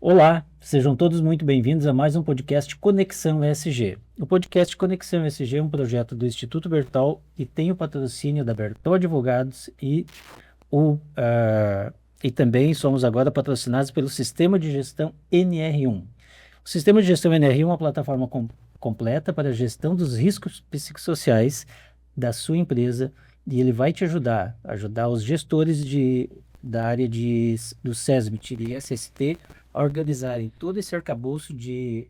Olá, sejam todos muito bem-vindos a mais um podcast Conexão ESG. O podcast Conexão ESG é um projeto do Instituto Bertol e tem o patrocínio da Bertol Advogados o, ah, e também somos agora patrocinados pelo Sistema de Gestão NR1. O Sistema de Gestão NR1 é uma plataforma completa para a gestão dos riscos psicossociais da sua empresa e ele vai te ajudar os gestores da área do SESMIT e SST a organizarem todo esse arcabouço de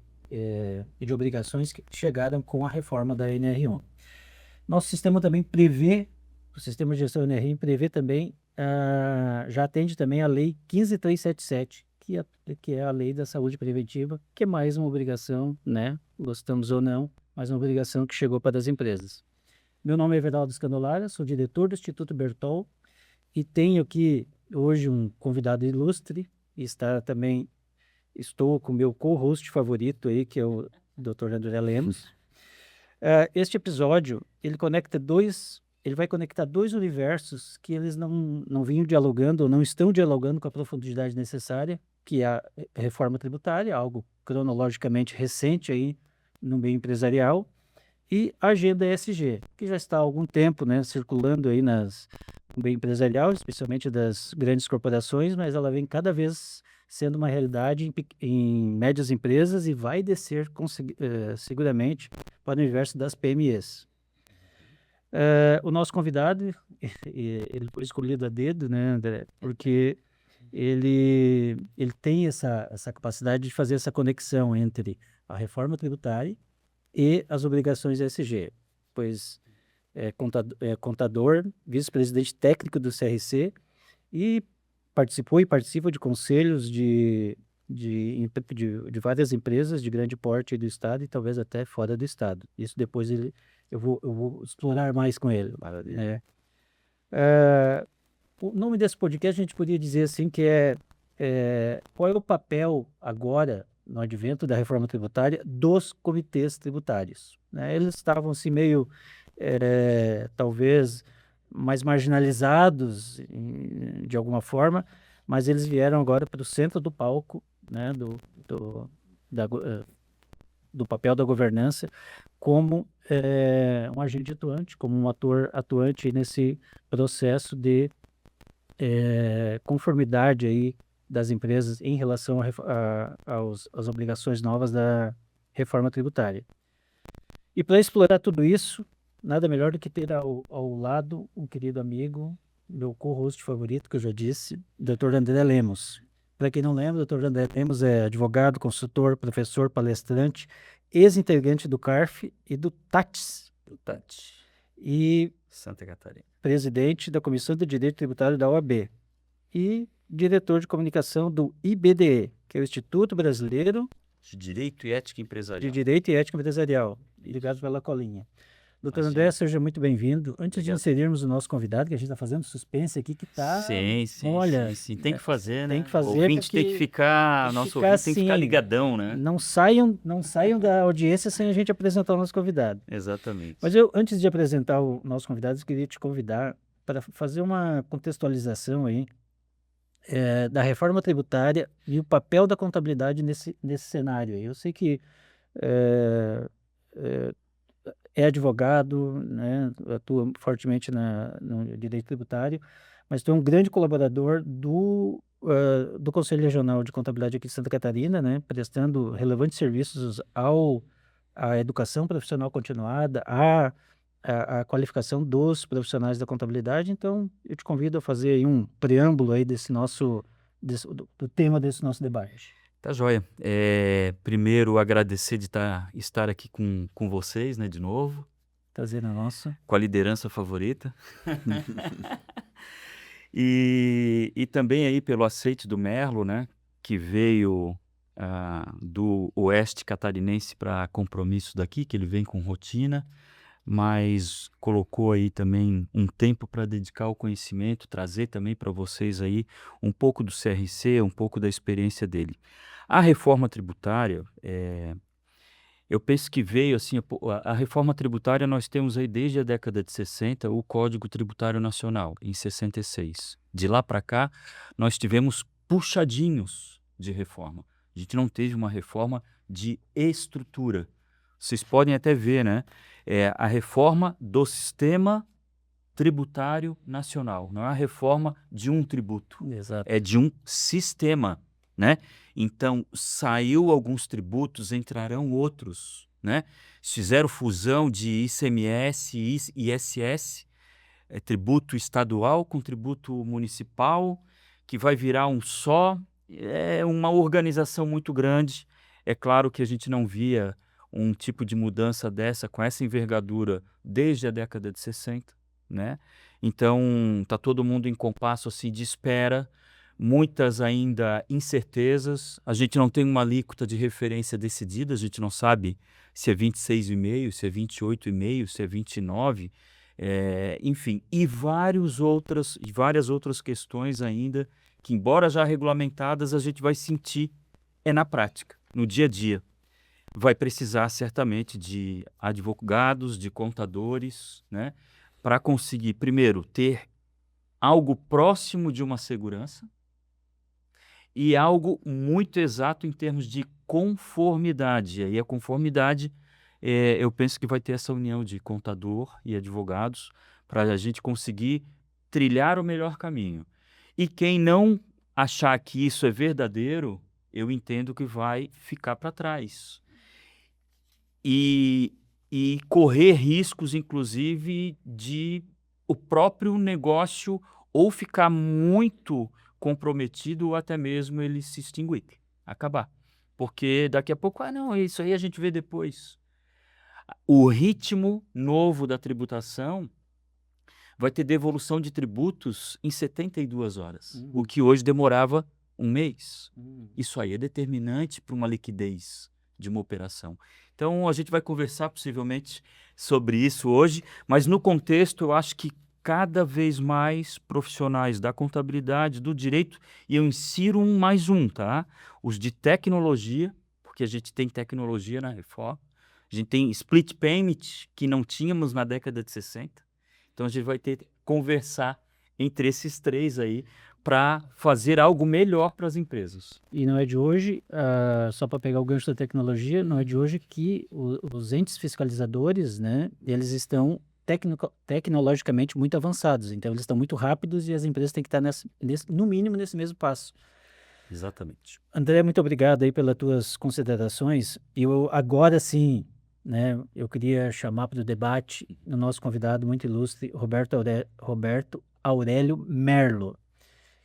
obrigações que chegaram com a reforma da NR1. Nosso sistema também prevê, o sistema de gestão NR1 prevê também, já atende também a lei 15377, que é a lei da saúde preventiva, que é mais uma obrigação, né? Gostamos ou não, mais uma obrigação que chegou para as empresas. Meu nome é Everaldo Scandolara, sou diretor do Instituto Bertol e tenho aqui hoje um convidado ilustre e estou com o meu co-host favorito aí, que é o Dr. André Lemos. Este episódio, ele vai conectar dois universos que eles não vinham dialogando ou não estão dialogando com a profundidade necessária, que é a reforma tributária, algo cronologicamente recente aí no meio empresarial, e a agenda ESG, que já está há algum tempo, né, circulando aí no meio empresarial, especialmente das grandes corporações, mas ela vem cada vez sendo uma realidade em médias empresas e vai descer seguramente para o universo das PMEs. O nosso convidado, ele foi escolhido a dedo, né, André, porque ele tem essa capacidade de fazer essa conexão entre a reforma tributária e as obrigações ESG, pois é contador, vice-presidente técnico do CRC e participou e participa de conselhos de várias empresas de grande porte do estado e talvez até fora do estado. Isso depois eu vou explorar mais com ele. Maravilha. O nome desse podcast a gente poderia dizer assim que qual é o papel agora, no advento da reforma tributária, dos comitês tributários, né? Eles estavam assim meio, talvez, mais marginalizados de alguma forma, mas eles vieram agora para o centro do palco, né, do papel da governança como um agente atuante, como um ator atuante nesse processo de conformidade aí das empresas em relação às obrigações novas da reforma tributária. E para explorar tudo isso, nada melhor do que ter ao lado um querido amigo, meu co-host favorito, que eu já disse, Dr. André Lemos. Para quem não lembra, o Dr. André Lemos é advogado, consultor, professor, palestrante, ex-integrante do CARF e do TATS. Do Tati, E Santa Catarina. presidente da Comissão de Direito Tributário da OAB e diretor de comunicação do IBDE, que é o Instituto Brasileiro De Direito e Ética de Empresarial. Direito e Ética Empresarial, ligado pela colinha. Doutor Imagina. André, seja muito bem-vindo. Antes de Obrigado. inserirmos o nosso convidado, que a gente está fazendo suspense aqui, que tá... Sim. Olha, Tem que fazer, né? tem que fazer, O ouvinte tem que ficar, nosso ouvinte tem que ficar assim, ligadão, né? não saiam da audiência sem a gente apresentar o nosso convidado. Exatamente. Mas antes de apresentar o nosso convidado, eu queria te convidar para fazer uma contextualização aí da reforma tributária e o papel da contabilidade nesse cenário aí. Eu sei que é, é, é advogado, né, atua fortemente no direito tributário, mas tu é um grande colaborador do Conselho Regional de Contabilidade aqui de Santa Catarina, né, prestando relevantes serviços à educação profissional continuada, à qualificação dos profissionais da contabilidade. Então, eu te convido a fazer aí um preâmbulo aí do tema desse nosso debate. Tá joia. Primeiro, agradecer de estar aqui com vocês, né, de novo, Trazer a nossa. com a liderança favorita. E também aí pelo aceite do Merlo, né, que veio do oeste catarinense para compromisso daqui, que ele vem com rotina, mas colocou aí também um tempo para dedicar ao conhecimento, trazer também para vocês aí um pouco do CRC, um pouco da experiência dele. A reforma tributária, eu penso que veio assim, a reforma tributária nós temos aí desde a década de 60 o Código Tributário Nacional, em 66. De lá para cá, nós tivemos puxadinhos de reforma. A gente não teve uma reforma de estrutura. Vocês podem até ver, né? A reforma do sistema tributário nacional. Não é a reforma de um tributo, Exato. é de um sistema, né? Então, saiu alguns tributos, entrarão outros, né? Fizeram fusão de ICMS e ISS, tributo estadual com tributo municipal, que vai virar um só. É uma organização muito grande. É claro que a gente não via um tipo de mudança dessa com essa envergadura desde a década de 60, né? Então, está todo mundo em compasso assim, de espera, muitas ainda incertezas. A gente não tem uma alíquota de referência decidida, a gente não sabe se é 26,5, se é 28,5, se é 29, enfim, e várias outras questões ainda que, embora já regulamentadas, a gente vai sentir na prática, no dia a dia. Vai precisar certamente de advogados, de contadores, né, para conseguir, primeiro, ter algo próximo de uma segurança e algo muito exato em termos de conformidade. E aí a conformidade, eu penso que vai ter essa união de contador e advogados para a gente conseguir trilhar o melhor caminho. E quem não achar que isso é verdadeiro, eu entendo que vai ficar para trás. E correr riscos, inclusive, de o próprio negócio ou ficar muito comprometido ou até mesmo ele se extinguir, acabar. Porque daqui a pouco, não, isso aí a gente vê depois. O ritmo novo da tributação vai ter devolução de tributos em 72 horas, o que hoje demorava um mês. Isso aí é determinante para uma liquidez de uma operação. Então, a gente vai conversar possivelmente sobre isso hoje, mas no contexto, eu acho que cada vez mais profissionais da contabilidade, do direito, e eu insiro mais um, tá? Os de tecnologia, porque a gente tem tecnologia na reforma, a gente tem split payment, que não tínhamos na década de 60. Então, a gente vai ter que conversar entre esses três aí para fazer algo melhor para as empresas. E não é de hoje, só para pegar o gancho da tecnologia, não é de hoje que os entes fiscalizadores, né, eles estão tecnologicamente muito avançados. Então, eles estão muito rápidos e as empresas têm que estar, no mínimo, nesse mesmo passo. Exatamente. André, muito obrigado aí pelas tuas considerações. Eu agora sim, né, eu queria chamar para o debate o nosso convidado muito ilustre, Roberto Aurélio Merlo,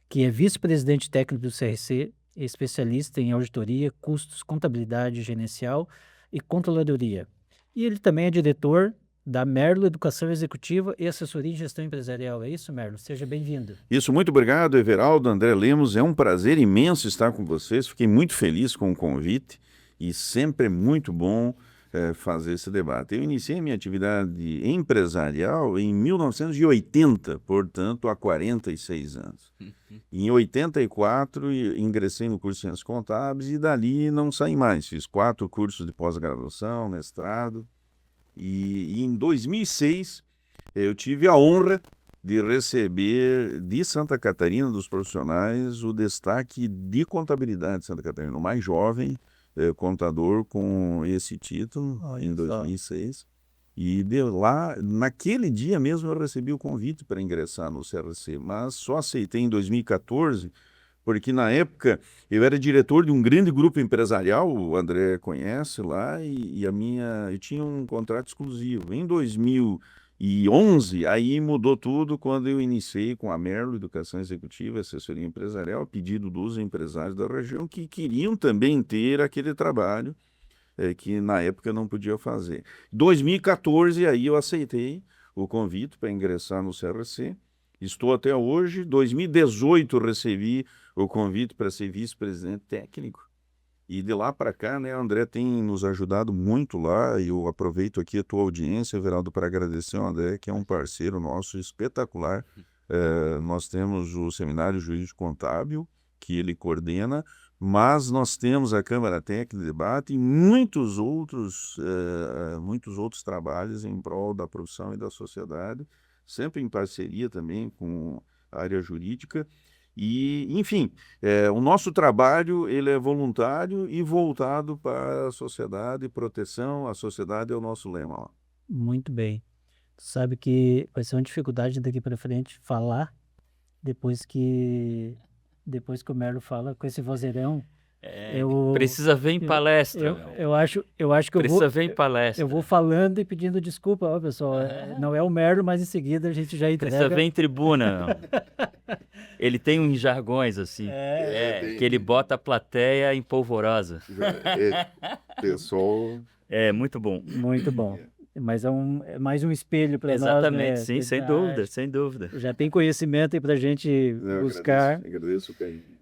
que é vice-presidente técnico do CRC, especialista em auditoria, custos, contabilidade gerencial e controladoria. E ele também é diretor da Merlo Educação Executiva e Assessoria em Gestão Empresarial. É isso, Merlo? Seja bem-vindo. Isso, muito obrigado, Everaldo, André Lemos. É um prazer imenso estar com vocês. Fiquei muito feliz com o convite e sempre é muito bom fazer esse debate. Eu iniciei minha atividade empresarial em 1980, portanto, há 46 anos. Em 84, ingressei no curso de Ciências Contábeis e dali não saí mais. Fiz 4 cursos de pós-graduação, mestrado. E em 2006, eu tive a honra de receber de Santa Catarina, dos profissionais, o destaque de contabilidade de Santa Catarina, o mais jovem contador com esse título, em 2006. E de lá, naquele dia mesmo, eu recebi o convite para ingressar no CRC, mas só aceitei em 2014, porque na época eu era diretor de um grande grupo empresarial, o André conhece lá, eu tinha um contrato exclusivo. Em 2011, aí mudou tudo quando eu iniciei com a Merlo Educação Executiva e Assessoria Empresarial, a pedido dos empresários da região que queriam também ter aquele trabalho que na época eu não podia fazer. Em 2014, aí eu aceitei o convite para ingressar no CRC. Estou até hoje. Em 2018 recebi o convite para ser vice-presidente técnico. E de lá para cá, né, o André tem nos ajudado muito lá. E eu aproveito aqui a tua audiência, Everaldo, para agradecer ao André, que é um parceiro nosso espetacular. Nós temos o Seminário Jurídico Contábil, que ele coordena, mas nós temos a Câmara Técnica de Debate e muitos outros trabalhos em prol da profissão e da sociedade, sempre em parceria também com a área jurídica. E, enfim, o nosso trabalho ele é voluntário e voltado para a sociedade, proteção, a sociedade é o nosso lema lá. Muito bem. Tu sabe que vai ser uma dificuldade daqui para frente falar depois que o Merlo fala com esse vozeirão. Precisa ver em palestra. Eu acho que Precisa ver em palestra. eu vou falando e pedindo desculpa, ó, pessoal. Não é o Merlo, mas em seguida a gente já Precisa entrega. ver em tribuna. Ele tem uns jargões assim, que ele bota a plateia em polvorosa. Pessoal. É muito bom. Muito bom. Mas é mais um espelho para nós, né? Exatamente, sim, sem dúvida, sem dúvida. Já tem conhecimento aí para a gente buscar. Agradeço o carinho.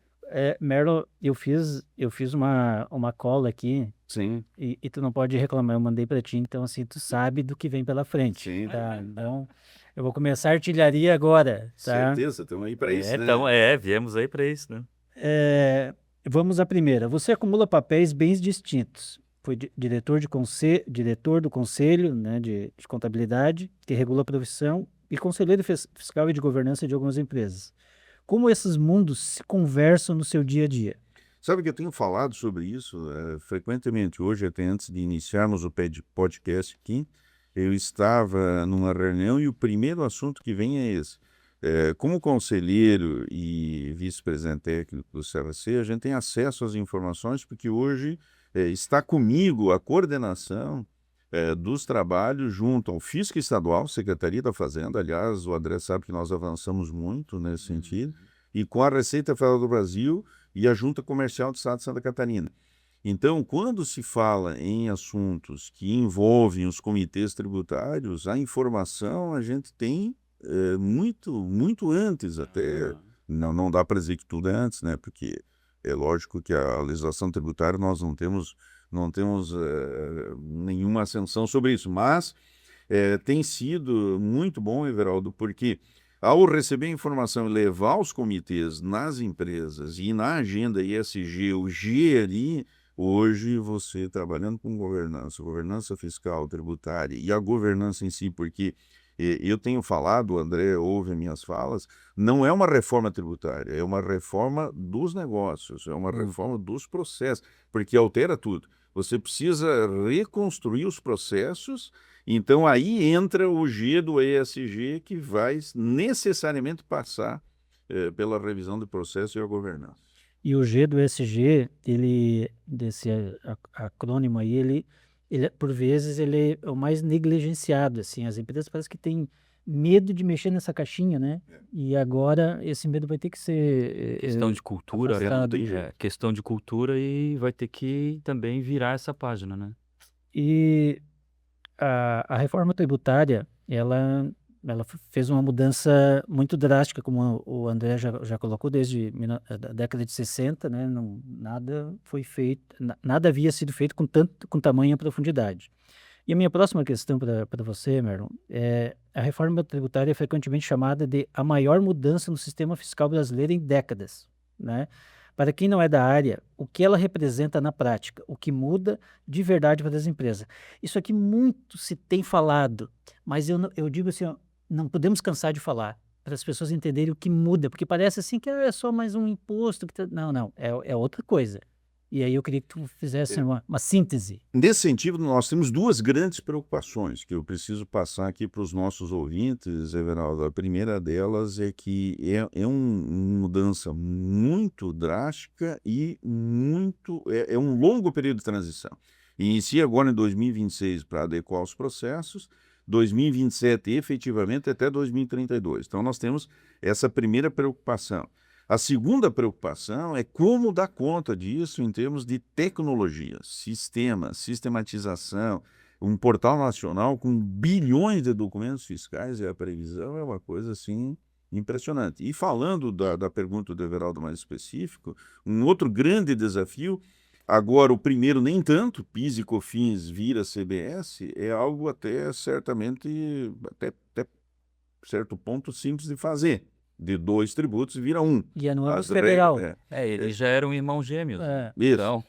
Merlo, eu fiz uma cola aqui. Sim. E tu não pode reclamar, eu mandei para ti, então assim, tu sabe do que vem pela frente. Sim. Tá? Então, eu vou começar a artilharia agora, tá? Certeza, estamos aí para isso, né? Então, viemos aí para isso, né? Vamos à primeira. Você acumula papéis bem distintos. Foi diretor do conselho, né, de contabilidade, que regula a profissão, e conselheiro fiscal e de governança de algumas empresas. Como esses mundos se conversam no seu dia a dia? Sabe que eu tenho falado sobre isso frequentemente. Hoje, até antes de iniciarmos o podcast aqui, eu estava numa reunião e o primeiro assunto que vem é esse. Como conselheiro e vice-presidente técnico do CVC, a gente tem acesso às informações porque hoje está comigo a coordenação dos trabalhos junto ao Fisco Estadual, Secretaria da Fazenda. Aliás, o André sabe que nós avançamos muito nesse sentido, e com a Receita Federal do Brasil e a Junta Comercial do Estado de Santa Catarina. Então, quando se fala em assuntos que envolvem os comitês tributários, a informação a gente tem muito antes até. Não dá para dizer que tudo é antes, né? Porque é lógico que a legislação tributária nós não temos nenhuma ascensão sobre isso, mas tem sido muito bom, Everaldo, porque ao receber informação e levar os comitês nas empresas e na agenda ESG, o G ali, hoje você trabalhando com governança fiscal, tributária e a governança em si, porque eu tenho falado, o André ouve minhas falas, não é uma reforma tributária, é uma reforma dos negócios, é uma reforma dos processos, porque altera tudo. Você precisa reconstruir os processos, então aí entra o G do ESG que vai necessariamente passar pela revisão do processo e a governança. E o G do ESG, desse acrônimo aí, ele, por vezes, ele é o mais negligenciado, assim, as empresas parecem que têm medo de mexer nessa caixinha, né? E agora esse medo vai ter que ser questão de cultura, afastado. Questão de cultura, e vai ter que também virar essa página, né? E a reforma tributária, ela fez uma mudança muito drástica, como o André já colocou, desde a década de 60, né? Nada foi feito, nada havia sido feito com tamanha profundidade. E a minha próxima questão para você, Merlon, a reforma tributária é frequentemente chamada de a maior mudança no sistema fiscal brasileiro em décadas, né? Para quem não é da área, o que ela representa na prática, o que muda de verdade para as empresas. Isso aqui muito se tem falado, mas eu digo assim, ó, não podemos cansar de falar, para as pessoas entenderem o que muda, porque parece assim que é só mais um imposto. Não, é outra coisa. E aí eu queria que tu fizesse uma síntese. Nesse sentido, nós temos duas grandes preocupações que eu preciso passar aqui para os nossos ouvintes, Everaldo. A primeira delas é que é uma mudança muito drástica e é um longo período de transição. Inicia agora em 2026 para adequar os processos, 2027 efetivamente até 2032. Então nós temos essa primeira preocupação. A segunda preocupação é como dar conta disso em termos de tecnologia, sistematização, um portal nacional com bilhões de documentos fiscais, e a previsão é uma coisa assim impressionante. E falando da pergunta do Everaldo mais específico, um outro grande desafio, agora o primeiro nem tanto, PIS e COFINS vira CBS, é algo até certamente, até certo ponto simples de fazer. de 2 tributos vira um. E é no âmbito As federal. regras- Eles já eram irmãos gêmeos. É. Isso. Então,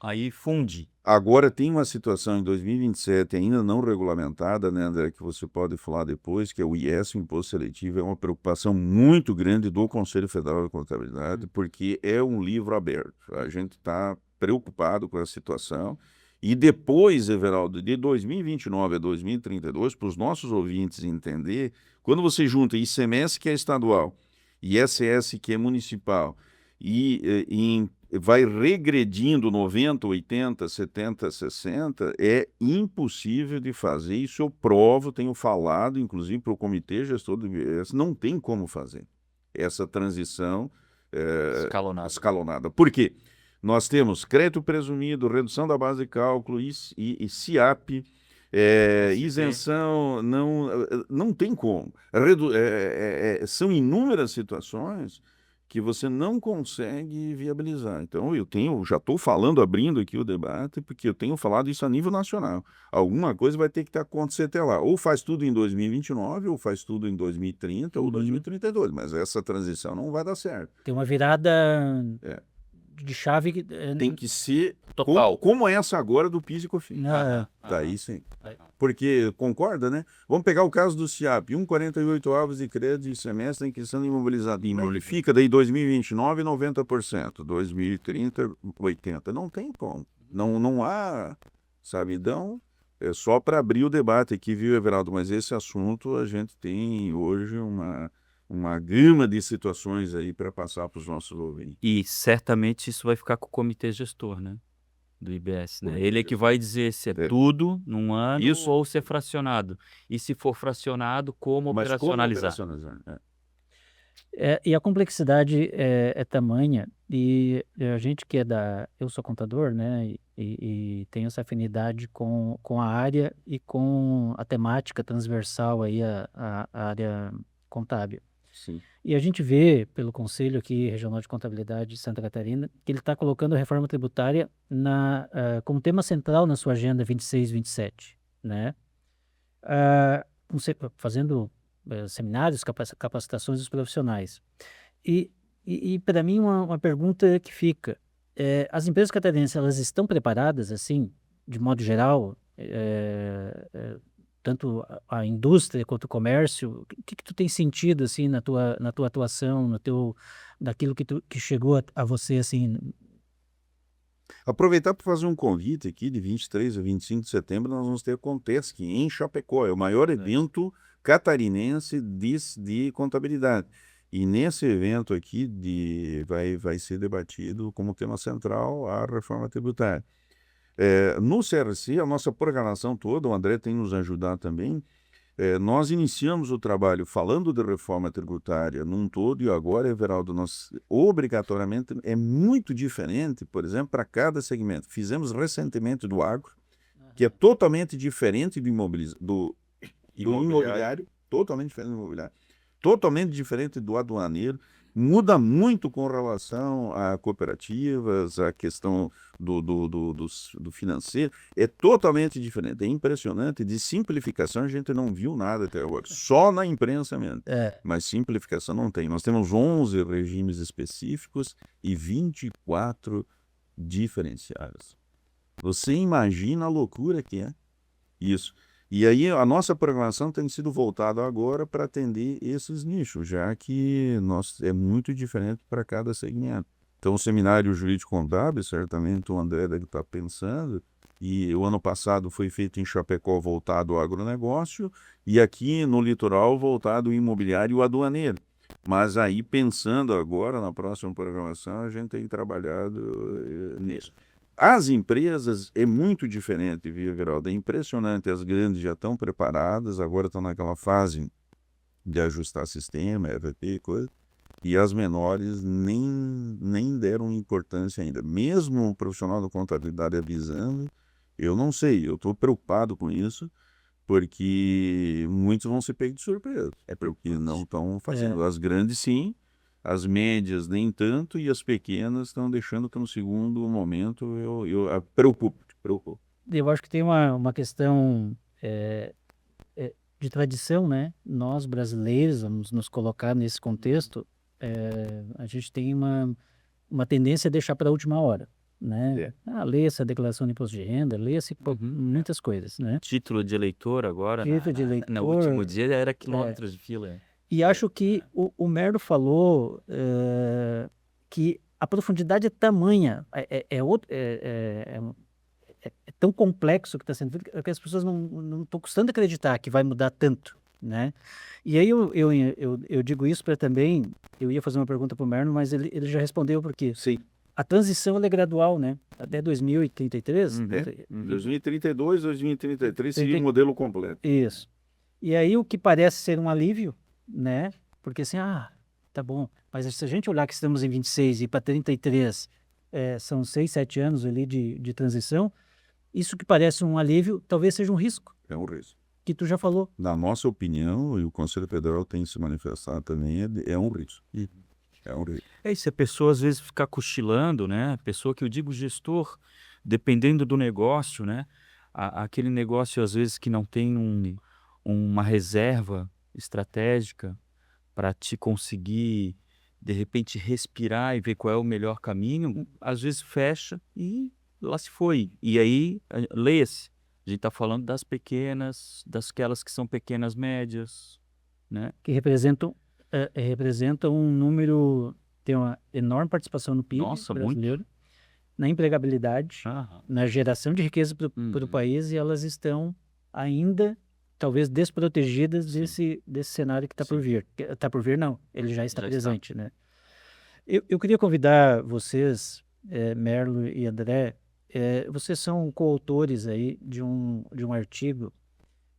aí funde. Agora tem uma situação em 2027 ainda não regulamentada, né, André, que você pode falar depois, que é o IS, o Imposto Seletivo, é uma preocupação muito grande do Conselho Federal de Contabilidade, porque é um livro aberto. A gente está preocupado com a situação. E depois, Everaldo, de 2029 a 2032, para os nossos ouvintes entender, quando você junta ICMS, que é estadual, ISS, que é municipal, e vai regredindo 90, 80, 70, 60, é impossível de fazer. Isso eu provo, tenho falado, inclusive, para o Comitê Gestor do IBS, não tem como fazer essa transição escalonada. Por quê? Nós temos crédito presumido, redução da base de cálculo e CIAP, isenção, não tem como. São inúmeras situações que você não consegue viabilizar. Então, já estou falando, abrindo aqui o debate, porque eu tenho falado isso a nível nacional. Alguma coisa vai ter que acontecer até lá. Ou faz tudo em 2029, ou faz tudo em 2030, ou 2032. Mas essa transição não vai dar certo. Tem uma virada de chave que Tem que ser total. como essa agora do PIS e COFINS. Daí sim. Porque, concorda, né? Vamos pegar o caso do CIAP, 1,48 avos de crédito de semestre em questão imobilizada. Fica daí 2029, 90%, 2030, 80%. Não tem como. Não há sabidão. É só para abrir o debate aqui, viu, Everaldo? Mas esse assunto a gente tem hoje uma gama de situações aí para passar para os nossos ouvintes. E certamente isso vai ficar com o comitê gestor, né? Do IBS, né? Ele é que vai dizer se é tudo num ano ou se é fracionado. E se for fracionado, como operacionalizar. E a complexidade é tamanha, e a gente que eu sou contador, né, e tenho essa afinidade com a área e com a temática transversal aí, a área contábil. Sim. E a gente vê, pelo Conselho aqui Regional de Contabilidade de Santa Catarina, que ele está colocando a reforma tributária como tema central na sua agenda 26-27, né? Fazendo seminários, capacitações dos profissionais. E para mim, uma pergunta que fica, as empresas catarinenses, elas estão preparadas, assim, de modo geral, tanto a indústria quanto o comércio? O que tu tem sentido, assim, na tua atuação, daquilo que chegou a você, assim? Aproveitar para fazer um convite aqui, de 23 a 25 de setembro, nós vamos ter a Contesc em Chapecó, é o maior evento catarinense de contabilidade. E nesse evento aqui vai ser debatido como tema central a reforma tributária. No CRC, a nossa programação toda, o André tem nos ajudado também, nós iniciamos o trabalho falando de reforma tributária num todo, e agora, Everaldo, nós obrigatoriamente é muito diferente, por exemplo, para cada segmento. Fizemos recentemente do agro, que é totalmente diferente do imobiliário, totalmente diferente do imobiliário, totalmente diferente do aduaneiro, muda muito com relação a cooperativas, a questão do financeiro, é totalmente diferente, é impressionante. De simplificação a gente não viu nada até agora, só na imprensa mesmo, mas simplificação não tem. Nós temos 11 regimes específicos e 24 diferenciados. Você imagina a loucura que é isso. E aí a nossa programação tem sido voltada agora para atender esses nichos, já que é muito diferente para cada segmento. Então o seminário jurídico contábil, certamente o André deve estar pensando, e o ano passado foi feito em Chapecó voltado ao agronegócio, e aqui no litoral voltado ao imobiliário e ao aduaneiro. Mas aí pensando agora na próxima programação, a gente tem trabalhado nisso. As empresas é muito diferente, viu, Geraldo? É impressionante, as grandes já estão preparadas, agora estão naquela fase de ajustar sistema, ERP, coisa, e as menores nem deram importância ainda. Mesmo um profissional da contabilidade avisando, eu não sei, eu estou preocupado com isso, porque muitos vão ser pegos de surpresa, porque não estão fazendo. As grandes sim, as médias nem tanto, e as pequenas estão deixando que no segundo momento eu preocupo. Eu acho que tem uma questão de tradição, né? Nós brasileiros, vamos nos colocar nesse contexto, a gente tem uma tendência a deixar para a última hora, né? Leia-se a declaração de imposto de renda, leia-se muitas coisas, né? Título de eleitor agora, Título de no eleitor, último dia era quilômetros de fila. E acho que o Merlo falou que a profundidade é tamanha, é tão complexo que está sendo feito que as pessoas não estão custando acreditar que vai mudar tanto, né? E aí eu digo isso para também, eu ia fazer uma pergunta para o Merlo, mas ele já respondeu porque Sim. a transição ela é gradual, né? Até 2033. 2032, 2033 seria o modelo completo. Isso. E aí o que parece ser um alívio, né? Porque assim, tá bom, mas se a gente olhar que estamos em 26 e para 33 são 6, 7 anos ali de transição, isso que parece um alívio talvez seja um risco. É um risco. Que tu já falou. Na nossa opinião, e o Conselho Federal tem se manifestado também, é um risco. É um risco. E se a pessoa às vezes ficar cochilando, né? A pessoa que eu digo gestor, dependendo do negócio, né? Aquele negócio às vezes que não tem uma reserva estratégica para te conseguir, de repente, respirar e ver qual é o melhor caminho, às vezes fecha e lá se foi. E aí, leia-se, a gente está falando das pequenas, dasquelas que são pequenas, médias, né? Que representam um número, tem uma enorme participação no PIB brasileiro, na empregabilidade, na geração de riqueza para o país, e elas estão ainda talvez desprotegidas desse cenário que está por vir. Está por vir, não, ele já está presente, né? Eu queria convidar vocês, Merlo e André, vocês são coautores aí de um artigo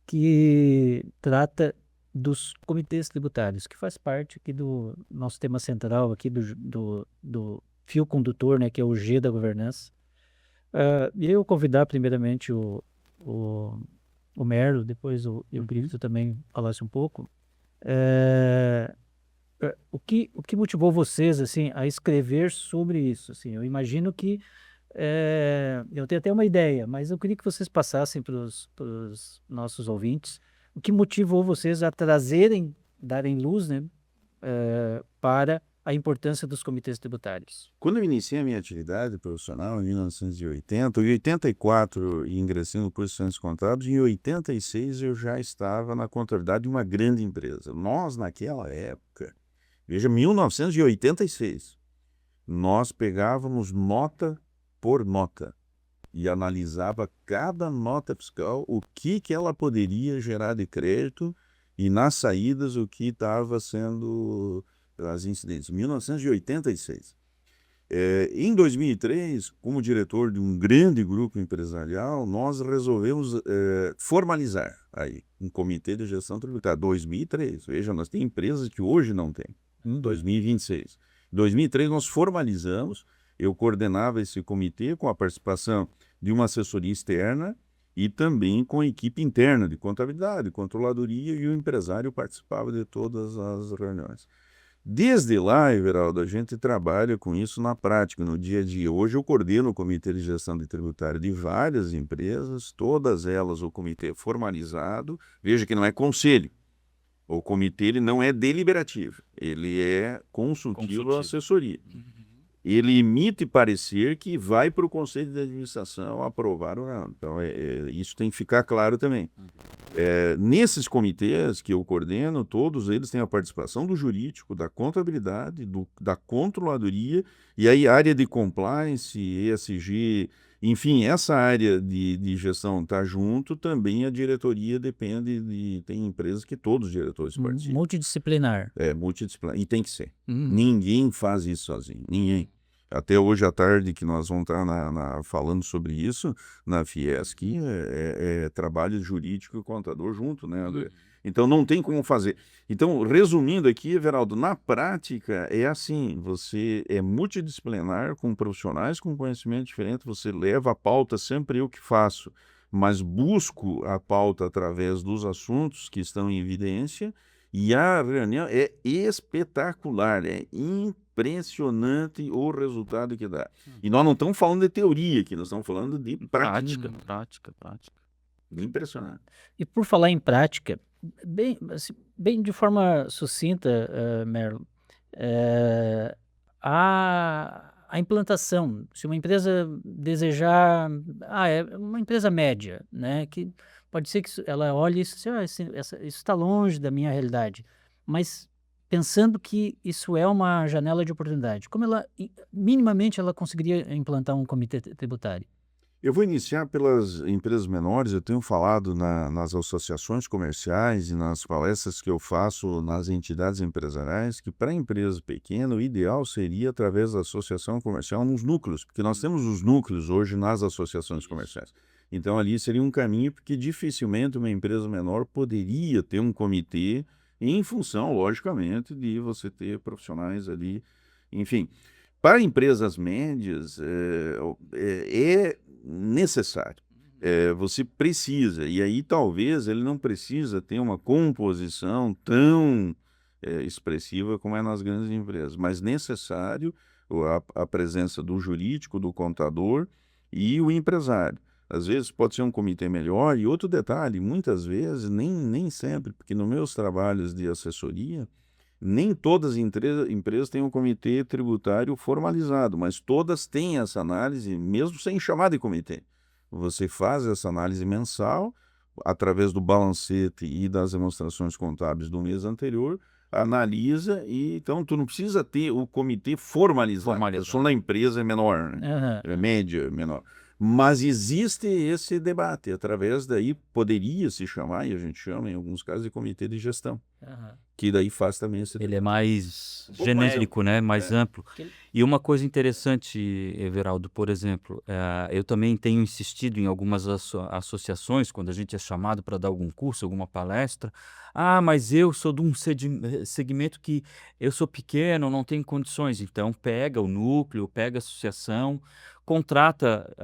que trata dos comitês tributários, que faz parte aqui do nosso tema central, aqui do fio condutor, né, que é o G da governança. E eu convidar primeiramente o Merlo, depois eu queria que tu também falasse um pouco. O que motivou vocês assim, a escrever sobre isso? Assim, eu imagino que eu tenho até uma ideia, mas eu queria que vocês passassem para os nossos ouvintes o que motivou vocês a darem luz, né, para a importância dos comitês tributários. Quando eu iniciei a minha atividade profissional em 1980, em 84 ingressei no curso de Ciências Contábeis, em 86 eu já estava na contabilidade de uma grande empresa. Nós, naquela época, veja, 1986, nós pegávamos nota por nota e analisava cada nota fiscal, o que ela poderia gerar de crédito e nas saídas o que estava sendo as incidências. 1986. Em 2003, como diretor de um grande grupo empresarial, nós resolvemos formalizar aí um comitê de gestão tributária. 2003, veja, nós temos empresas que hoje não tem. 2026. Em 2003 nós formalizamos, eu coordenava esse comitê com a participação de uma assessoria externa e também com a equipe interna de contabilidade, controladoria, e o empresário participava de todas as reuniões. Desde lá, Everaldo, a gente trabalha com isso na prática, no dia a dia. Hoje eu coordeno o Comitê de Gestão de Tributário de várias empresas, todas elas o comitê formalizado. Veja que não é conselho. O comitê ele não é deliberativo, ele é consultivo ou assessoria. Ele emite parecer que vai para o Conselho de Administração aprovar ou não. Então, isso tem que ficar claro também. Nesses comitês que eu coordeno, todos eles têm a participação do jurídico, da contabilidade, da controladoria, e aí a área de compliance, ESG, enfim, essa área de gestão está junto, também a diretoria depende tem empresas que todos os diretores participam. Multidisciplinar. Multidisciplinar, e tem que ser. Ninguém faz isso sozinho, ninguém. Até hoje à tarde que nós vamos estar falando sobre isso na Fiesc, trabalho jurídico e contador junto, né, André? Então não tem como fazer. Então, resumindo aqui, Everaldo, na prática é assim, você é multidisciplinar com profissionais com conhecimento diferente, você leva a pauta, sempre eu que faço, mas busco a pauta através dos assuntos que estão em evidência, e a reunião é espetacular, é impressionante o resultado que dá. E nós não estamos falando de teoria aqui, nós estamos falando de prática. Prática. Impressionante. E por falar em prática, bem, assim, bem de forma sucinta, Merlo, eh, a implantação, se uma empresa desejar, é uma empresa média, né, que pode ser que ela olhe isso, assim, isso está longe da minha realidade, mas pensando que isso é uma janela de oportunidade, como ela, minimamente, ela conseguiria implantar um comitê tributário? Eu vou iniciar pelas empresas menores. Eu tenho falado nas associações comerciais e nas palestras que eu faço nas entidades empresariais que para a empresa pequena o ideal seria através da associação comercial nos núcleos, porque nós temos os núcleos hoje nas associações comerciais. Então ali seria um caminho, porque dificilmente uma empresa menor poderia ter um comitê em função, logicamente, de você ter profissionais ali, enfim. Para empresas médias, é necessário. Você precisa, e aí talvez ele não precisa ter uma composição tão expressiva como é nas grandes empresas, mas necessário a presença do jurídico, do contador e o empresário. Às vezes pode ser um comitê melhor, e outro detalhe, muitas vezes, nem sempre, porque nos meus trabalhos de assessoria, nem todas as empresas têm um comitê tributário formalizado, mas todas têm essa análise, mesmo sem chamar de comitê. Você faz essa análise mensal, através do balancete e das demonstrações contábeis do mês anterior, analisa, e então tu não precisa ter o comitê formalizado. A pessoa da empresa é menor, né? É média, menor. Mas existe esse debate, através daí poderia se chamar, e a gente chama em alguns casos, de comitê de gestão. Que daí faz também esse Ele é mais pouco genérico, né? Mais amplo. Que- E uma coisa interessante, Everaldo, por exemplo, eu também tenho insistido em algumas associações, quando a gente é chamado para dar algum curso, alguma palestra. Mas eu sou de um segmento que eu sou pequeno, não tenho condições. Então, pega o núcleo, pega a associação, contrata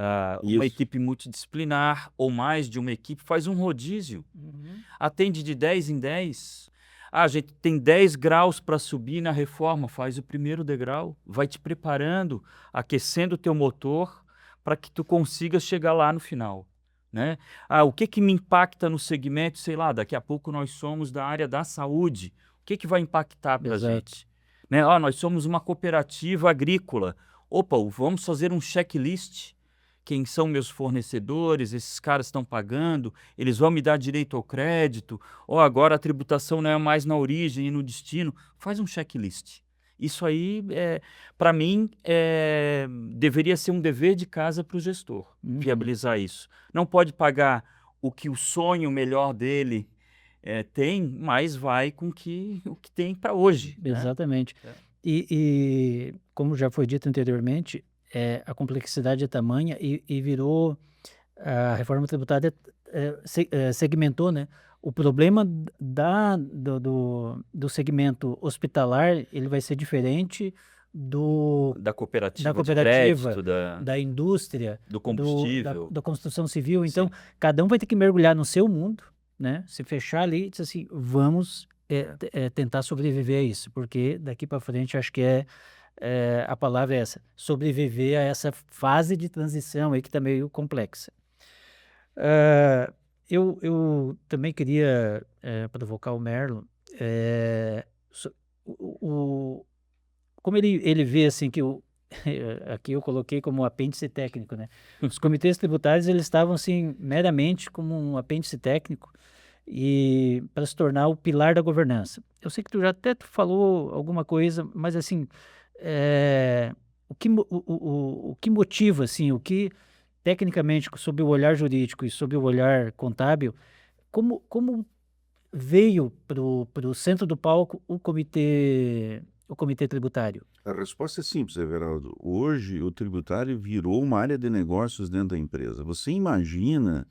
uma Isso. equipe multidisciplinar ou mais de uma equipe, faz um rodízio, atende de 10 em 10. A gente tem 10 graus para subir na reforma, faz o primeiro degrau, vai te preparando, aquecendo o teu motor para que tu consiga chegar lá no final, né? O que me impacta no segmento, sei lá, daqui a pouco nós somos da área da saúde, o que vai impactar para a Exato. gente? Né? Nós somos uma cooperativa agrícola, vamos fazer um checklist. Quem são meus fornecedores? Esses caras estão pagando? Eles vão me dar direito ao crédito? Agora a tributação não é mais na origem e no destino? Faz um checklist. Isso aí, para mim, deveria ser um dever de casa para o gestor, viabilizar isso. Não pode pagar o que o sonho melhor dele tem, mas vai com o que tem para hoje. Exatamente. Né? E como já foi dito anteriormente, a complexidade é tamanha e virou a reforma tributária, segmentou, né? O problema do segmento hospitalar, ele vai ser diferente Da cooperativa, da de crédito, da indústria, do combustível. da construção civil. Então, cada um vai ter que mergulhar no seu mundo, né? Se fechar ali e dizer assim, vamos tentar sobreviver a isso, porque daqui para frente acho que a palavra é essa, sobreviver a essa fase de transição aí que está meio complexa. Eu também queria provocar o Merlo, como ele vê assim que aqui eu coloquei como apêndice técnico, né? Os comitês tributários eles estavam assim meramente como um apêndice técnico e para se tornar o pilar da governança. Eu sei que tu já até falou alguma coisa, mas assim, o que motiva assim, o que tecnicamente sob o olhar jurídico e sob o olhar contábil, como veio para o centro do palco o comitê tributário? A resposta é simples, Everaldo. Hoje, o tributário virou uma área de negócios dentro da empresa. Você imagina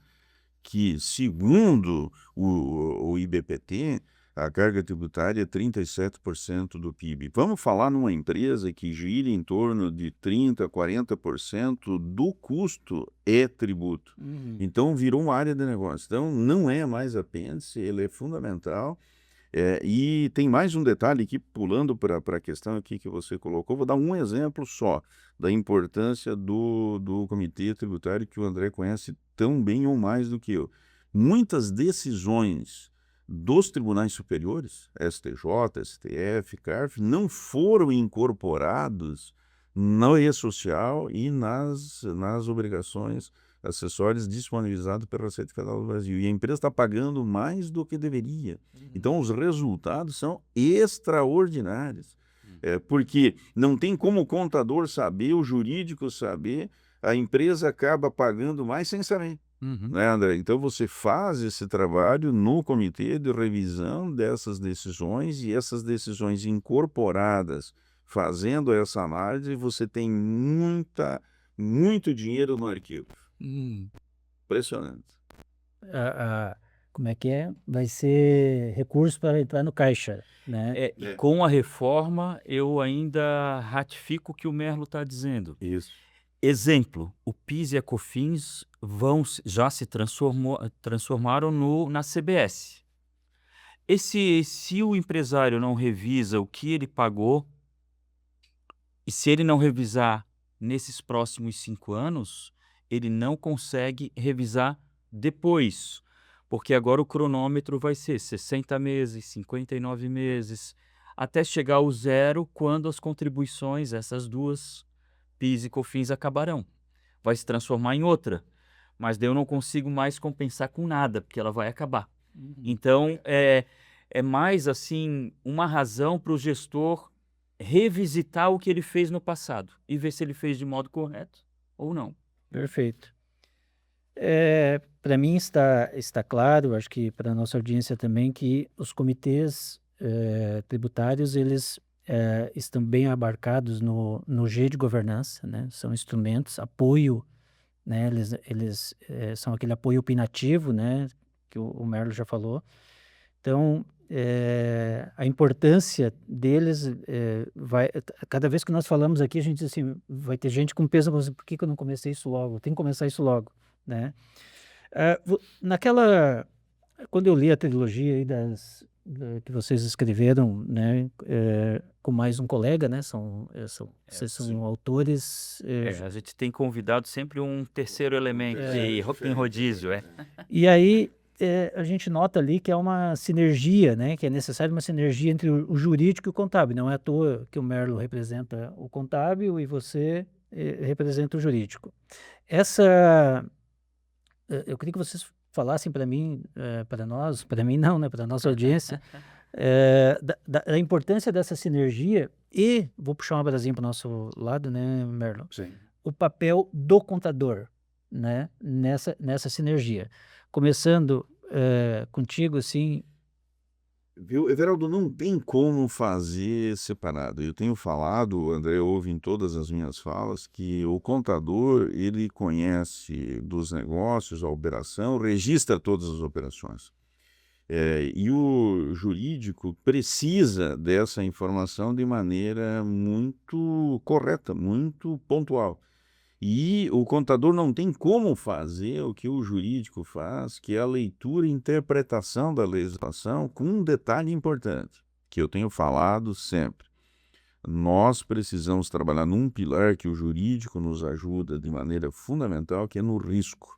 que, segundo o IBPT, a carga tributária é 37% do PIB. Vamos falar numa empresa que gira em torno de 30%, 40% do custo é tributo. Então, virou uma área de negócio. Então, não é mais apêndice, ele é fundamental. E tem mais um detalhe aqui, pulando para a questão aqui que você colocou, vou dar um exemplo só da importância do Comitê Tributário, que o André conhece tão bem ou mais do que eu. Muitas decisões dos tribunais superiores, STJ, STF, CARF, não foram incorporados no E-Social e nas obrigações acessórias disponibilizadas pela Receita Federal do Brasil. E a empresa está pagando mais do que deveria. Então, os resultados são extraordinários. Porque não tem como o contador saber, o jurídico saber, a empresa acaba pagando mais sem saber. Né, André? Então, você faz esse trabalho no comitê de revisão dessas decisões e essas decisões incorporadas, fazendo essa análise, você tem muito dinheiro no arquivo. Impressionante. Como é que é? Vai ser recurso para entrar no caixa, né? E com a reforma, eu ainda ratifico o que o Merlo está dizendo. Isso. Exemplo, o PIS e a COFINS já se transformaram na CBS. Se o empresário não revisa o que ele pagou, e se ele não revisar nesses próximos 5 anos, ele não consegue revisar depois, porque agora o cronômetro vai ser 60 meses, 59 meses, até chegar ao zero quando as contribuições, essas duas, PIS e COFINS, acabarão. Vai se transformar em outra, mas daí eu não consigo mais compensar com nada, porque ela vai acabar. Então, é mais assim uma razão para o gestor revisitar o que ele fez no passado e ver se ele fez de modo correto ou não. Perfeito. Para mim está claro, acho que para a nossa audiência também, que os comitês tributários, eles estão bem abarcados no G de governança, né? São instrumentos, apoio, né? Eles são aquele apoio opinativo, né? Que o Merlo já falou. Então, a importância deles cada vez que nós falamos aqui, a gente diz assim, vai ter gente que pensa, por que eu não comecei isso logo? Tem que começar isso logo, né? Quando eu li a trilogia aí que vocês escreveram, né, com mais um colega, né, vocês são autores. A gente tem convidado sempre um terceiro elemento em rodízio, E aí a gente nota ali que é uma sinergia, né, que é necessária uma sinergia entre o jurídico e o contábil. Não é à toa que o Merlo representa o contábil e você representa o jurídico. Eu queria que vocês falassem para mim, para mim não, né, para a nossa audiência, da importância dessa sinergia e, vou puxar uma brasinha para o nosso lado, né, Merlo? Sim. O papel do contador, né, nessa sinergia. Começando contigo, assim. Viu, Everaldo, não tem como fazer separado. Eu tenho falado, o André ouve em todas as minhas falas, que o contador, ele conhece dos negócios, a operação, registra todas as operações. E o jurídico precisa dessa informação de maneira muito correta, muito pontual. E o contador não tem como fazer o que o jurídico faz, que é a leitura e interpretação da legislação, com um detalhe importante, que eu tenho falado sempre. Nós precisamos trabalhar num pilar que o jurídico nos ajuda de maneira fundamental, que é no risco.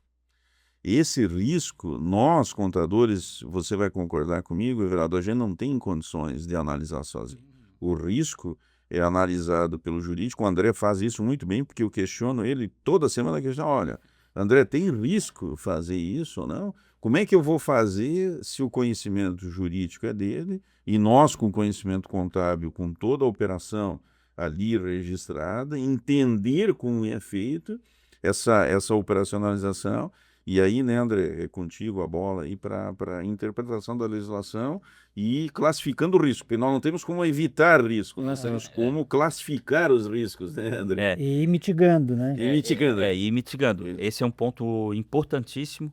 Esse risco, nós, contadores, você vai concordar comigo, Everaldo, a gente não tem condições de analisar sozinho. O risco é analisado pelo jurídico. O André faz isso muito bem, porque eu questiono ele toda semana, olha, André, tem risco fazer isso ou não? Como é que eu vou fazer se o conhecimento jurídico é dele e nós, com conhecimento contábil, com toda a operação ali registrada, entender como é feito essa operacionalização? E aí, né, André, é contigo a bola aí para a interpretação da legislação e classificando o risco, porque nós não temos como evitar risco, nós temos como classificar os riscos, né, André? E ir mitigando, né? Ir mitigando. Esse é um ponto importantíssimo.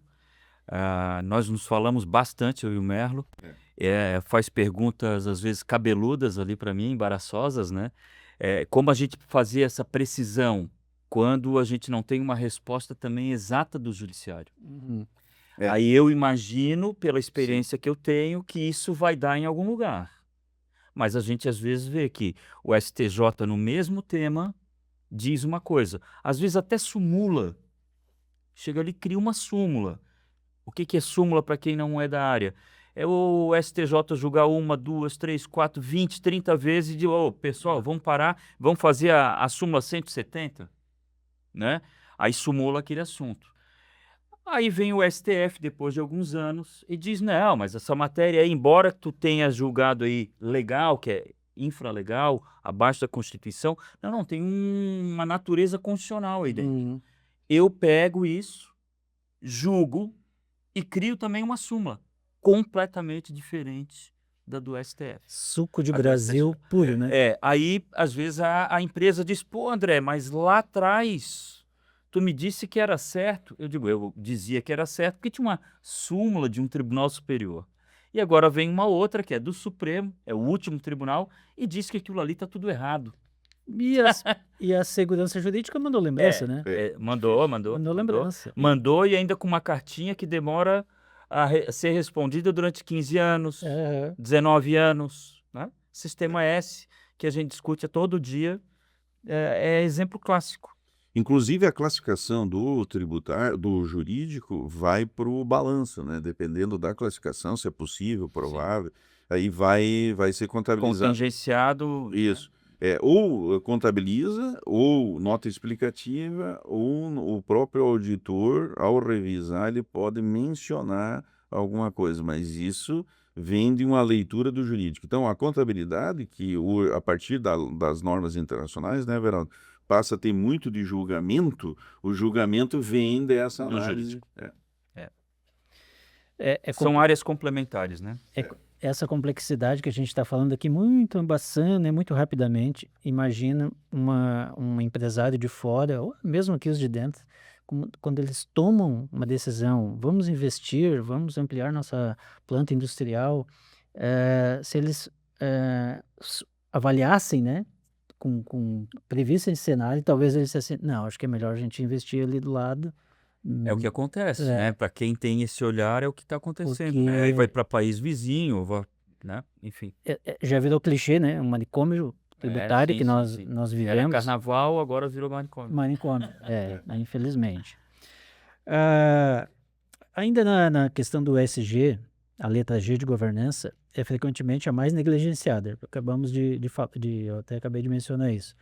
Nós nos falamos bastante, eu e o Merlo. Faz perguntas, às vezes, cabeludas ali para mim, embaraçosas, né? Como a gente fazer essa precisão quando a gente não tem uma resposta também exata do judiciário. Aí eu imagino, pela experiência que eu tenho, que isso vai dar em algum lugar. Mas a gente às vezes vê que o STJ, no mesmo tema, diz uma coisa. Às vezes até súmula. Chega ali e cria uma súmula. O que é súmula para quem não é da área? é o STJ julgar 1, 2, 3, 4, 20, 30 vezes e dizer, ô, pessoal, vamos parar, vamos fazer a súmula 170, né? Aí sumula aquele assunto. Aí vem o STF, depois de alguns anos, e diz, não, mas essa matéria aí, embora tu tenha julgado aí legal, que é infralegal, abaixo da Constituição, não, tem uma natureza constitucional aí dentro. Eu pego isso, julgo e crio também uma súmula completamente diferente da do STF. Suco de A do Brasil STF. puro, né? Aí às vezes a empresa diz, pô, André, mas lá atrás tu me disse que era certo. Eu dizia que era certo porque tinha uma súmula de um tribunal superior. E agora vem uma outra, que é do Supremo, é o último tribunal, e diz que aquilo ali está tudo errado. E a segurança jurídica mandou lembrança, né? Mandou. Mandou lembrança. Mandou e ainda com uma cartinha que demora a ser respondida durante 15 anos, 19 anos. Né? Sistema S, que a gente discute todo dia, é exemplo clássico. Inclusive, a classificação do tributário, do jurídico, vai para o balanço, né? Dependendo da classificação, se é possível, provável, aí vai ser contabilizado. Contingenciado. Isso. Ou contabiliza, ou nota explicativa, ou o próprio auditor, ao revisar, ele pode mencionar alguma coisa, mas isso vem de uma leitura do jurídico. Então, a contabilidade, que a partir das normas internacionais, né, Veraldo, passa a ter muito de julgamento, o julgamento vem dessa análise. São áreas complementares, né? Essa complexidade que a gente está falando aqui, muito embaçando, né, muito rapidamente. Imagina um empresário de fora, ou mesmo aqui os de dentro, quando eles tomam uma decisão, vamos investir, vamos ampliar nossa planta industrial, se eles avaliassem, né, com previsto esse cenário, talvez eles dissessem, não, acho que é melhor a gente investir ali do lado. É o que acontece, né? Para quem tem esse olhar, é o que está acontecendo. Né? Aí vai para país vizinho, né? Enfim. Já virou clichê, né? Um manicômio tributário que nós vivemos. Era carnaval, agora virou manicômio. Infelizmente. Ainda na questão do ESG, a letra G de governança é frequentemente a mais negligenciada. Acabamos eu até acabei de mencionar isso.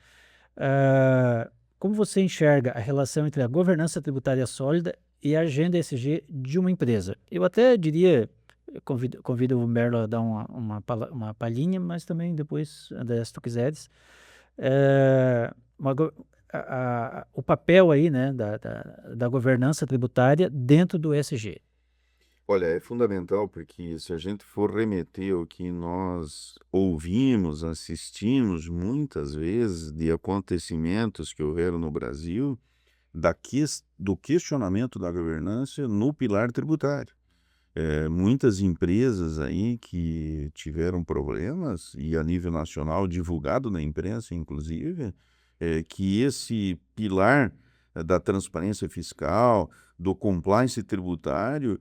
Como você enxerga a relação entre a governança tributária sólida e a agenda ESG de uma empresa? Eu até diria, convido o Merlo a dar uma palhinha, mas também depois, André, se tu quiseres, o papel aí, né, da governança tributária dentro do ESG. Olha, é fundamental porque se a gente for remeter ao que nós ouvimos, assistimos muitas vezes de acontecimentos que houveram no Brasil, do questionamento da governança no pilar tributário. Muitas empresas aí que tiveram problemas, e a nível nacional, divulgado na imprensa, inclusive, que esse pilar da transparência fiscal, do compliance tributário,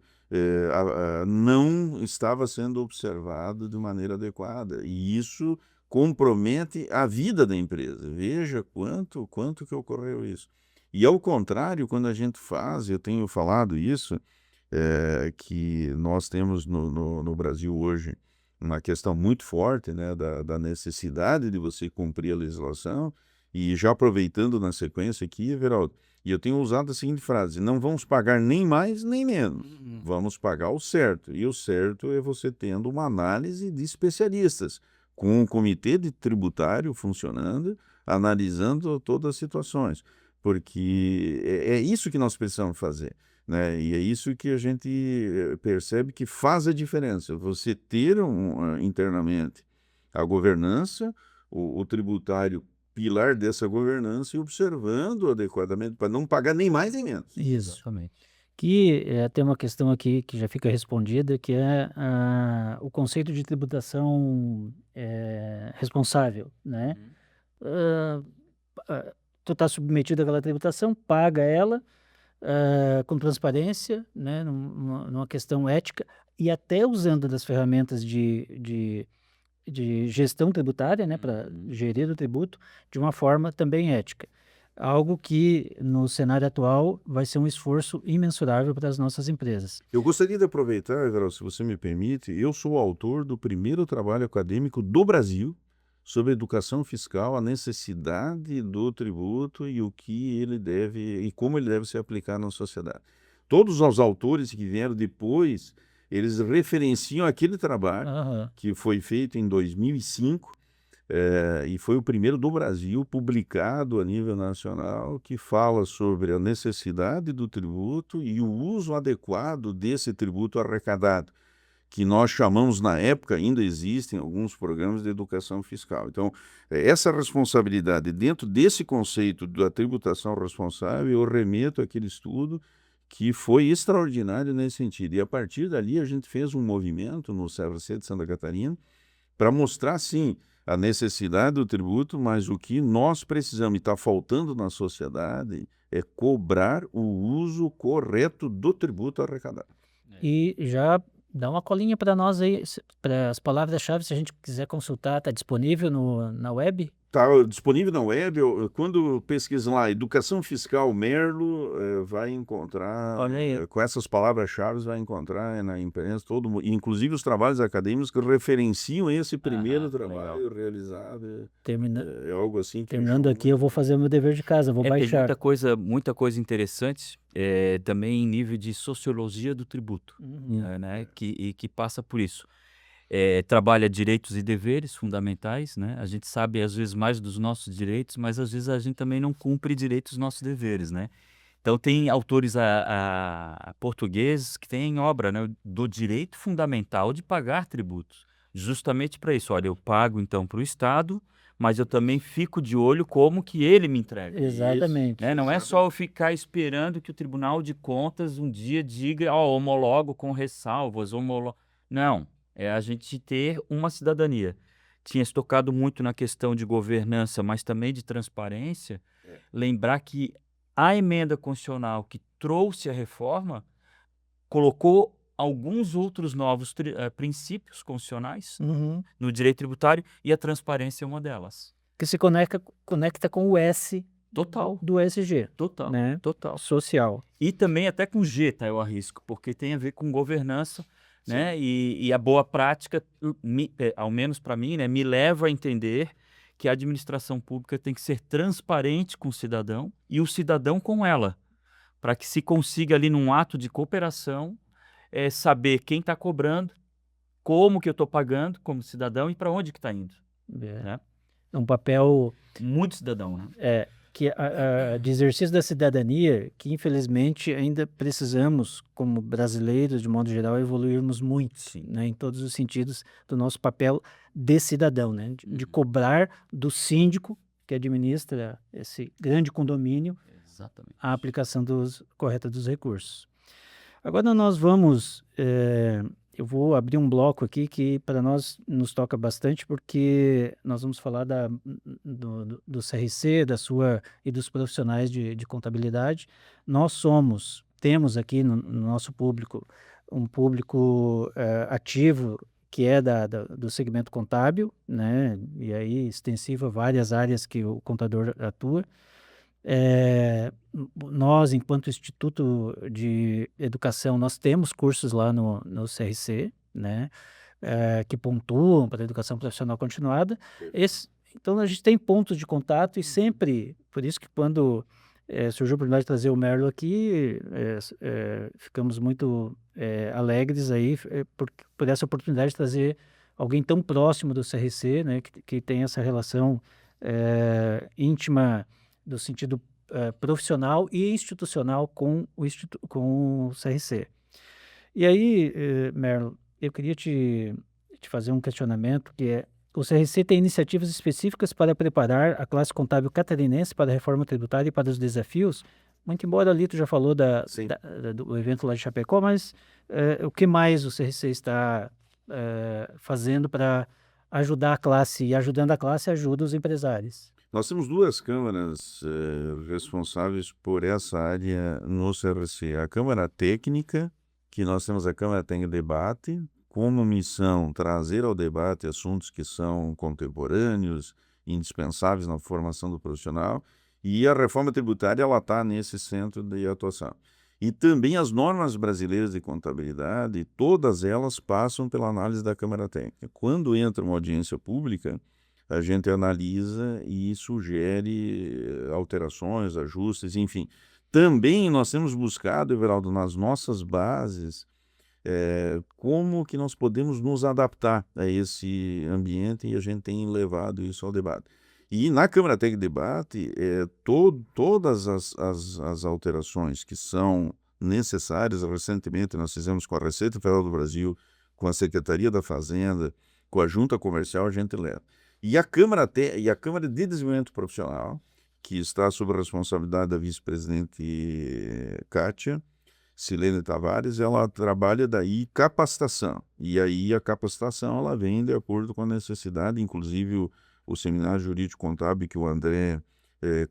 não estava sendo observado de maneira adequada. E isso compromete a vida da empresa. Veja quanto que ocorreu isso. E ao contrário, quando a gente faz, eu tenho falado isso, que nós temos no Brasil hoje uma questão muito forte, né, da necessidade de você cumprir a legislação. E já aproveitando na sequência aqui, Everaldo, e eu tenho usado a seguinte frase: não vamos pagar nem mais nem menos, vamos pagar o certo. E o certo é você tendo uma análise de especialistas, com um comitê de tributário funcionando, analisando todas as situações, porque é isso que nós precisamos fazer, né? E é isso que a gente percebe que faz a diferença, você ter internamente a governança, o tributário pilar dessa governança e observando adequadamente para não pagar nem mais nem menos. Isso. Exatamente. Que tem uma questão aqui que já fica respondida, que é o conceito de tributação responsável, né? Tu está submetido àquela tributação, paga ela com transparência, né? Numa questão ética, e até usando das ferramentas de gestão tributária, né, para gerir o tributo de uma forma também ética. algo que no cenário atual vai ser um esforço imensurável para as nossas empresas. Eu gostaria de aproveitar, Everaldo, se você me permite, eu sou o autor do primeiro trabalho acadêmico do Brasil sobre educação fiscal, a necessidade do tributo e o que ele deve e como ele deve ser aplicado na sociedade. Todos os autores que vieram depois, eles referenciam aquele trabalho que foi feito em 2005, e foi o primeiro do Brasil publicado a nível nacional que fala sobre a necessidade do tributo e o uso adequado desse tributo arrecadado, que nós chamamos na época, ainda existem alguns programas de educação fiscal. Então, essa responsabilidade, dentro desse conceito da tributação responsável, eu remeto àquele estudo que foi extraordinário nesse sentido. E a partir dali a gente fez um movimento no CRC de Santa Catarina para mostrar, sim, a necessidade do tributo, mas o que nós precisamos e está faltando na sociedade é cobrar o uso correto do tributo arrecadado. E já dá uma colinha para nós aí, para as palavras-chave, se a gente quiser consultar, está disponível na web? Está disponível na web. Quando pesquisa lá, Educação Fiscal Merlo, vai encontrar, Olha aí. com essas palavras-chave, vai encontrar na imprensa, inclusive os trabalhos acadêmicos que referenciam esse primeiro trabalho realizado. É algo assim que Terminando aqui, eu vou fazer o meu dever de casa, vou Tem baixar. muita coisa interessante, também em nível de sociologia do tributo, né, que passa por isso. Trabalha direitos e deveres fundamentais, né? A gente sabe às vezes mais dos nossos direitos, mas às vezes a gente também não cumpre direito os nossos deveres, né? Então tem autores portugueses que têm obra, né, do direito fundamental de pagar tributos, justamente para isso. Olha, eu pago então para o Estado, mas eu também fico de olho como que ele me entrega. Exatamente. Né? Não é só eu ficar esperando que o Tribunal de Contas um dia diga, homologo com ressalvas, Não. É a gente ter uma cidadania. Tinha se tocado muito na questão de governança, mas também de transparência. Lembrar que a emenda constitucional que trouxe a reforma colocou alguns outros novos princípios constitucionais no direito tributário e a transparência é uma delas. Que se conecta com o S Total. do ESG. Total. Né? Total. Social. E também até com G, tá? Eu arrisco, porque tem a ver com governança. Né? E a boa prática, ao menos para mim, né, me leva a entender que a administração pública tem que ser transparente com o cidadão e o cidadão com ela, para que se consiga ali num ato de cooperação saber quem está cobrando, como que eu estou pagando como cidadão e para onde que está indo. Né? É um papel... Muito cidadão, né? De exercício da cidadania, que infelizmente ainda precisamos, como brasileiros, de modo geral, evoluirmos muito, né, em todos os sentidos do nosso papel de cidadão, né, de cobrar do síndico que administra esse grande condomínio. Exatamente. A aplicação correta dos recursos. Agora nós vamos... eu vou abrir um bloco aqui que para nós nos toca bastante, porque nós vamos falar do CRC, e dos profissionais de contabilidade. Nós temos aqui no nosso público, um público ativo que é do segmento contábil, né? E aí extensivo a várias áreas que o contador atua. Nós, enquanto Instituto de Educação, nós temos cursos lá no CRC, né, que pontuam para a educação profissional continuada. Então, a gente tem pontos de contato e sempre, por isso que quando surgiu a oportunidade de trazer o Merlo aqui, ficamos muito alegres aí por essa oportunidade de trazer alguém tão próximo do CRC, né, que tem essa relação íntima do sentido profissional e institucional com o CRC. E aí, Merlo, eu queria te fazer um questionamento, que é: o CRC tem iniciativas específicas para preparar a classe contábil catarinense para a reforma tributária e para os desafios? Muito embora ali tu já falou do evento lá de Chapecó, mas o que mais o CRC está fazendo para ajudar a classe, e ajudando a classe ajuda os empresários? Nós temos duas câmaras responsáveis por essa área no CRC. A Câmara Técnica, que nós temos a Câmara Técnica de Debate, como missão trazer ao debate assuntos que são contemporâneos, indispensáveis na formação do profissional. E a reforma tributária ela está nesse centro de atuação. E também as normas brasileiras de contabilidade, todas elas passam pela análise da Câmara Técnica. Quando entra uma audiência pública, a gente analisa e sugere alterações, ajustes, enfim. Também nós temos buscado, Everaldo, nas nossas bases, como que nós podemos nos adaptar a esse ambiente, e a gente tem levado isso ao debate. E na Câmara Técnica de Debate, todas as alterações que são necessárias, recentemente nós fizemos com a Receita Federal do Brasil, com a Secretaria da Fazenda, com a Junta Comercial, a gente leva. E a Câmara de Desenvolvimento Profissional, que está sob a responsabilidade da vice-presidente Kátia Silene Tavares, ela trabalha daí capacitação. E aí a capacitação ela vem de acordo com a necessidade, inclusive o Seminário Jurídico Contábil que o André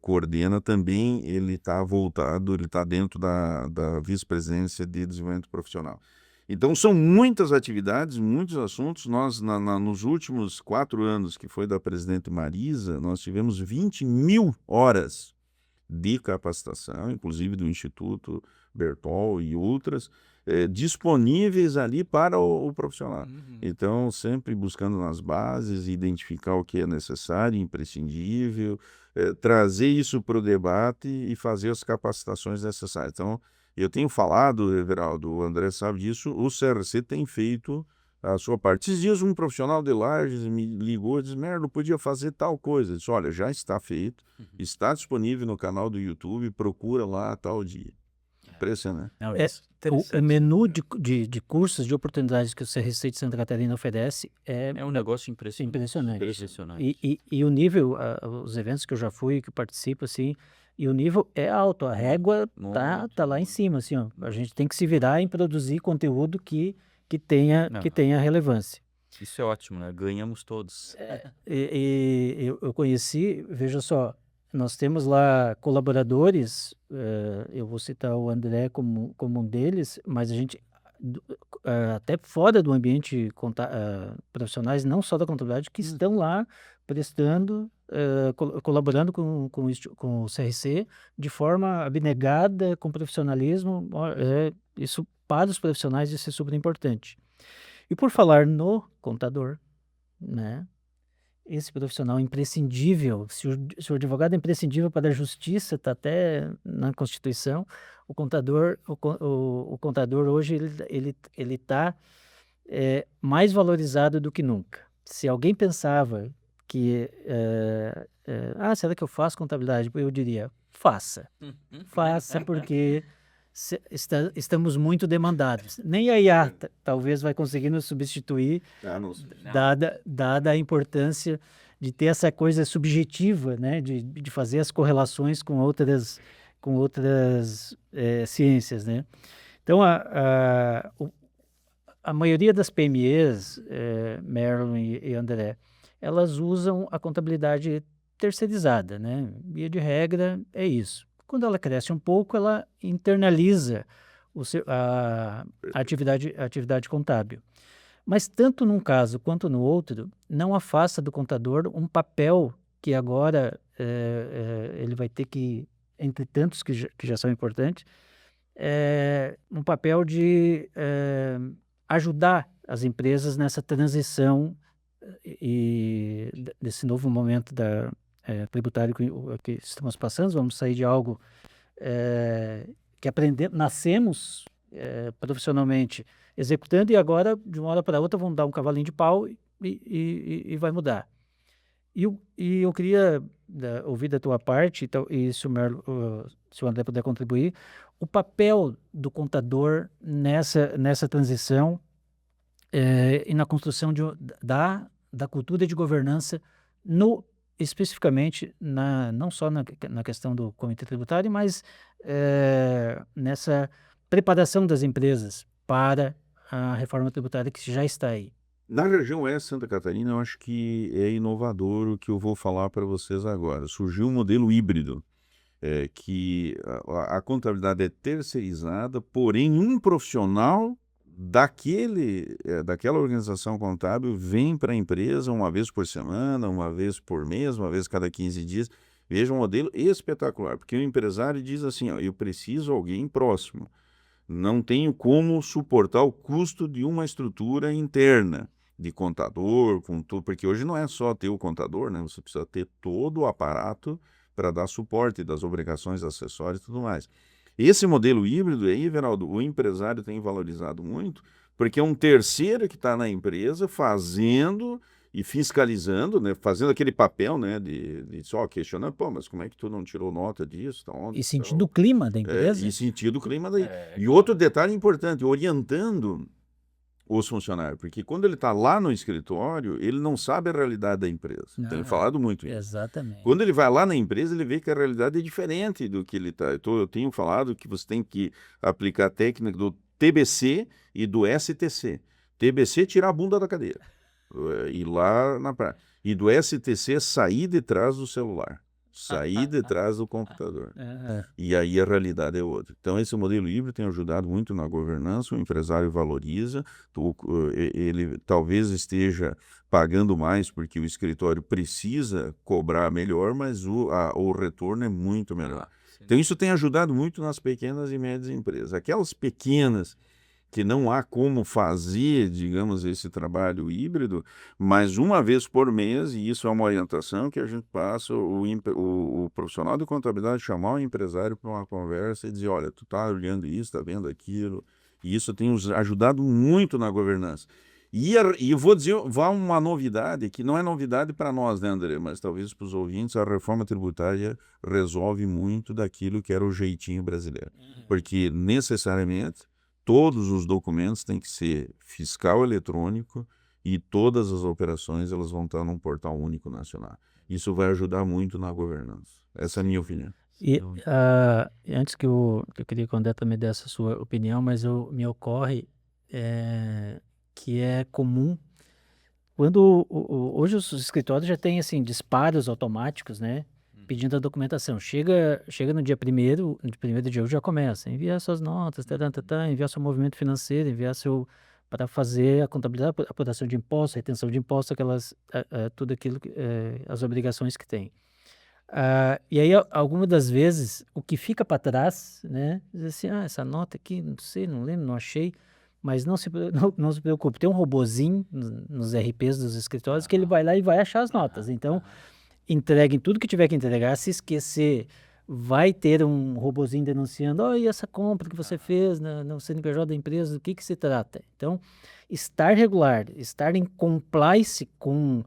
coordena também, ele está voltado, ele está dentro da vice-presidência de desenvolvimento profissional. Então são muitas atividades, muitos assuntos. Nós, nos últimos 4 anos, que foi da presidente Marisa, nós tivemos 20.000 horas de capacitação, inclusive do Instituto Bertol e outras, disponíveis ali para o profissional. Então, sempre buscando nas bases, identificar o que é necessário, imprescindível, trazer isso para o debate e fazer as capacitações necessárias. Então, eu tenho falado, Everaldo, o André sabe disso, o CRC tem feito a sua parte. Esses dias um profissional de Lages me ligou e disse, Merlo, podia fazer tal coisa. Eu disse, olha, já está feito, está disponível no canal do YouTube, procura lá tal dia. Impressionante. O menu de cursos, de oportunidades que o CRC de Santa Catarina oferece é um negócio impressionante. E o nível, os eventos que eu já fui, que eu participo, assim, e o nível é alto, a régua tá lá em cima, assim, ó. A gente tem que se virar em produzir conteúdo que tenha relevância. Isso é ótimo, né? Ganhamos todos. Eu conheci, veja só, nós temos lá colaboradores, eu vou citar o André como um deles, mas a gente, até fora do ambiente profissionais, não só da contabilidade, que estão lá prestando, colaborando com o CRC de forma abnegada, com profissionalismo. Isso para os profissionais isso é super importante. E por falar no contador, né? Esse profissional imprescindível, se o advogado é imprescindível para a justiça, está até na Constituição, o contador hoje ele está mais valorizado do que nunca. Se alguém pensava que será que eu faço contabilidade? Eu diria, faça porque estamos muito demandados. Nem a IA talvez vai conseguir nos substituir, dada a importância de ter essa coisa subjetiva, né, de fazer as correlações com outras ciências, né? Então, a maioria das PMEs, Merlin e André, elas usam a contabilidade terceirizada, né? Via de regra, é isso. Quando ela cresce um pouco, ela internaliza a atividade contábil. Mas tanto num caso quanto no outro, não afasta do contador um papel que agora ele vai ter que, entre tantos que já são importantes, um papel de ajudar as empresas nessa transição e desse novo momento tributário que estamos passando. Vamos sair de algo que nascemos profissionalmente executando, e agora, de uma hora para outra, vamos dar um cavalinho de pau e vai mudar. E eu queria ouvir da tua parte, e se o André puder contribuir, o papel do contador nessa transição e na construção da cultura de governança especificamente, não só na questão do comitê tributário, mas nessa preparação das empresas para a reforma tributária que já está aí. Na região oeste de Santa Catarina, eu acho que é inovador o que eu vou falar para vocês agora. Surgiu um modelo híbrido, que a contabilidade é terceirizada, porém um profissional daquela organização contábil vem para a empresa uma vez por semana, uma vez por mês, uma vez cada 15 dias, Veja um modelo espetacular, porque o empresário diz assim, ó, eu preciso de alguém próximo. Não tenho como suportar o custo de uma estrutura interna, de contador, com tudo, porque hoje não é só ter o contador, né? Você precisa ter todo o aparato para dar suporte das obrigações acessórias e tudo mais. Esse modelo híbrido aí, Everaldo, o empresário tem valorizado muito, porque é um terceiro que está na empresa fazendo e fiscalizando, né? Fazendo aquele papel, né? De só questionando, pô, mas como é que tu não tirou nota disso? Tá onde? E sentindo o clima da empresa. E sentido o clima daí. E outro detalhe importante, orientando os funcionários, porque quando ele está lá no escritório, ele não sabe a realidade da empresa. Tenho falado muito isso. Exatamente. Quando ele vai lá na empresa, ele vê que a realidade é diferente do que ele está. Eu tenho falado que você tem que aplicar a técnica do TBC e do STC. TBC, tirar a bunda da cadeira. Ir lá na praia. E do STC, sair de trás do celular. Sair de trás do computador. E aí a realidade é outra. Então, esse modelo híbrido tem ajudado muito na governança, o empresário valoriza, ele talvez esteja pagando mais porque o escritório precisa cobrar melhor, mas o retorno é muito melhor. Então, isso tem ajudado muito nas pequenas e médias empresas. Aquelas pequenas que não há como fazer, digamos, esse trabalho híbrido, mas uma vez por mês, e isso é uma orientação que a gente passa, o profissional de contabilidade chamar o empresário para uma conversa e dizer, olha, tu está olhando isso, está vendo aquilo, e isso tem ajudado muito na governança. E eu vou dizer, vai uma novidade, que não é novidade para nós, né, André, mas talvez para os ouvintes, a reforma tributária resolve muito daquilo que era o jeitinho brasileiro, porque necessariamente todos os documentos têm que ser fiscal eletrônico e todas as operações elas vão estar num portal único nacional. Isso vai ajudar muito na governança. Essa é a minha opinião. E antes que eu queria que o André também desse a sua opinião, mas me ocorre que é comum quando hoje os escritórios já têm assim disparos automáticos, né? Pedindo a documentação. Chega no dia 1º, no primeiro dia já começa. Enviar suas notas, enviar seu movimento financeiro, para fazer a contabilidade, apuração de impostos, retenção de impostos, tudo aquilo, as obrigações que tem. E aí, algumas das vezes, o que fica para trás, né? Diz assim, essa nota aqui, não sei, não lembro, não achei. Mas não se preocupe, tem um robozinho nos RPs dos escritórios que ele vai lá e vai achar as notas. Então, entreguem tudo que tiver que entregar. Se esquecer, vai ter um robozinho denunciando, e essa compra que você fez no CNPJ da empresa, do que se trata? Então, estar regular, estar em compliance com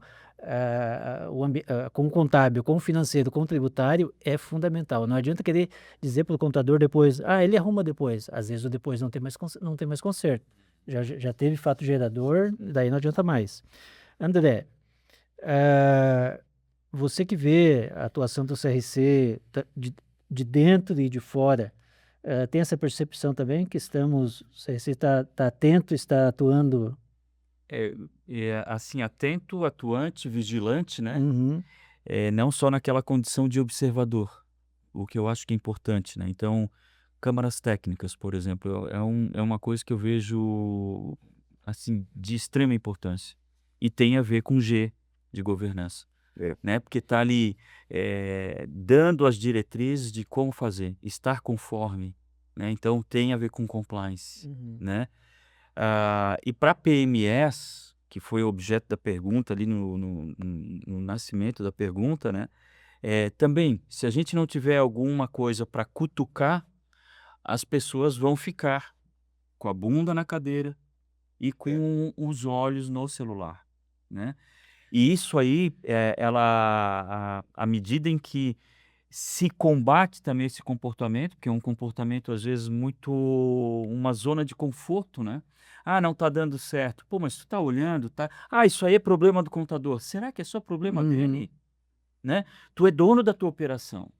o contábil, com o financeiro, com o tributário é fundamental. Não adianta querer dizer para o contador depois, ele arruma depois. Às vezes o depois não tem mais conserto. Já teve fato gerador, daí não adianta mais. André, você que vê a atuação do CRC de dentro e de fora, tem essa percepção também que o CRC está atento, está atuando? Assim, atento, atuante, vigilante, né? Uhum. Não só naquela condição de observador, o que eu acho que é importante, né? Então, câmaras técnicas, por exemplo, é uma coisa que eu vejo assim de extrema importância e tem a ver com G de governança, né? Porque está ali dando as diretrizes de como fazer, estar conforme, né? Então tem a ver com compliance, né? E para PMS, que foi o objeto da pergunta ali no nascimento da pergunta, né? Também, se a gente não tiver alguma coisa para cutucar, as pessoas vão ficar com a bunda na cadeira e com os olhos no celular, né? E isso aí, à medida em que se combate também esse comportamento, que é um comportamento às vezes muito uma zona de conforto, né? Não está dando certo. Pô, mas tu está olhando, tá? Isso aí é problema do contador. Será que é só problema dele? Né? Tu é dono da tua operação.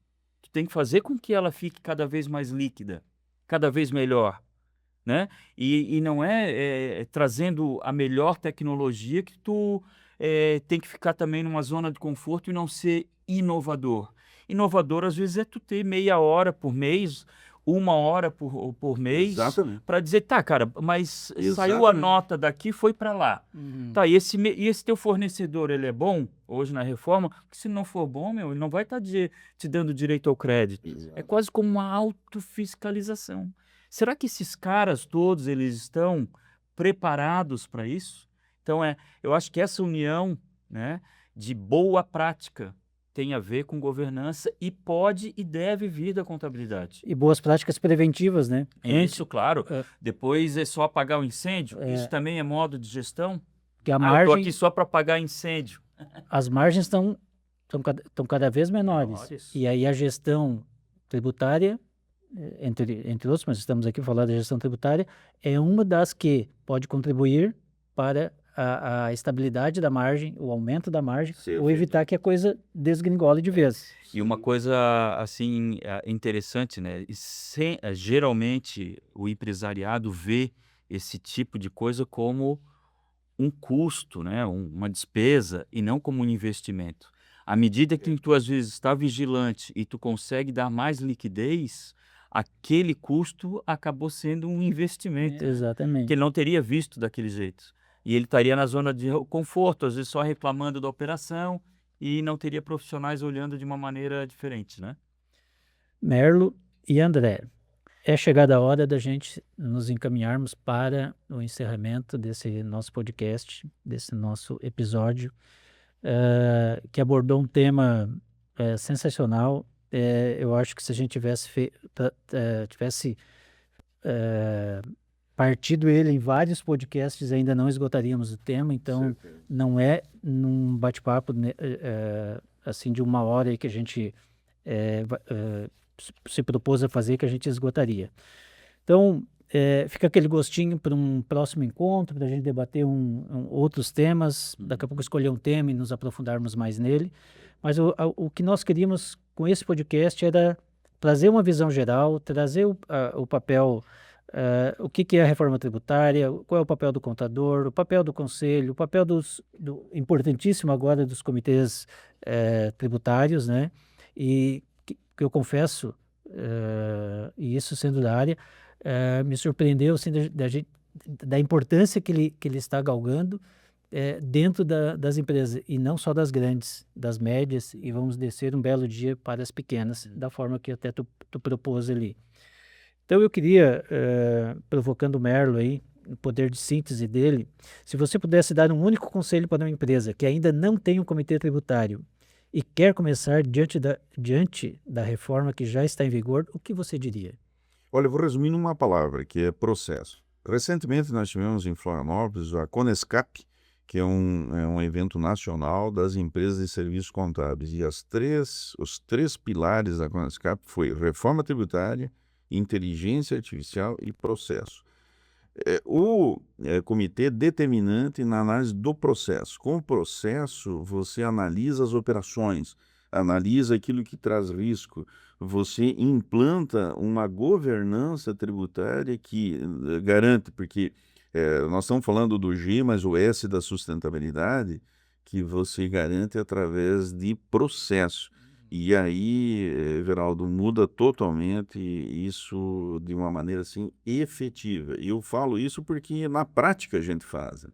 Tu tem que fazer com que ela fique cada vez mais líquida, cada vez melhor, né? E não é trazendo a melhor tecnologia que tu tem que ficar também numa zona de conforto e não ser inovador. Inovador, às vezes, é tu ter meia hora por mês 1 hora por mês Exatamente. para dizer, tá, cara, mas saiu a Exatamente. nota daqui, foi para lá. Tá, e esse teu fornecedor, ele é bom hoje na reforma? Porque se não for bom, meu, ele não vai estar te dando direito ao crédito. É Exato. quase como uma autofiscalização. Será que esses caras todos, eles estão preparados para isso? Então, eu acho que essa união, né, de boa prática tem a ver com governança e pode e deve vir da contabilidade. E boas práticas preventivas, né? Isso, claro. É. Depois é só apagar o incêndio. É. Isso também é modo de gestão? Que a Eu tô margem, aqui só para apagar incêndio. as margens estão cada vez menores. Menores. E aí a gestão tributária, entre outros, mas estamos aqui falando da gestão tributária, é uma das que pode contribuir para a estabilidade da margem, o aumento da margem, Ser ou evitar que a coisa desgringole de vez. E uma coisa assim interessante, né? Geralmente o empresariado vê esse tipo de coisa como um custo, né? Uma despesa e não como um investimento. À medida que tu às vezes está vigilante e tu consegue dar mais liquidez, aquele custo acabou sendo um investimento, que Exatamente. ele não teria visto daquele jeito. E ele estaria na zona de conforto, às vezes só reclamando da operação e não teria profissionais olhando de uma maneira diferente, né? Merlo e André, é chegada a hora da gente nos encaminharmos para o encerramento desse nosso podcast, desse nosso episódio, que abordou um tema sensacional. Eu acho que se a gente tivesse partido ele em vários podcasts, ainda não esgotaríamos o tema, então Certeza. não é num bate-papo assim de 1 hora aí que a gente se propôs a fazer que a gente esgotaria. Então, fica aquele gostinho para um próximo encontro, para a gente debater outros temas, daqui a pouco escolher um tema e nos aprofundarmos mais nele. Mas o que nós queríamos com esse podcast era trazer uma visão geral, trazer o papel, o que é a reforma tributária, qual é o papel do contador, o papel do conselho, o papel importantíssimo agora dos comitês tributários, né? E que eu confesso, e isso sendo da área, me surpreendeu assim, da importância que ele está galgando dentro das empresas, e não só das grandes, das médias, e vamos descer um belo dia para as pequenas, da forma que até tu propôs ali. Então eu queria, provocando o Merlo aí, o poder de síntese dele, se você pudesse dar um único conselho para uma empresa que ainda não tem um comitê tributário e quer começar diante da reforma que já está em vigor, o que você diria? Olha, eu vou resumir numa palavra, que é processo. Recentemente nós tivemos em Florianópolis a Conescap, que é um evento nacional das empresas de serviços contábeis. E os três pilares da Conescap foi reforma tributária, inteligência artificial e processo. O comitê é determinante na análise do processo. Com o processo, você analisa as operações, analisa aquilo que traz risco, você implanta uma governança tributária que garante, porque nós estamos falando do G, mas o S da sustentabilidade, que você garante através de processo. E aí, Everaldo, muda totalmente isso de uma maneira assim efetiva. E eu falo isso porque na prática a gente faz.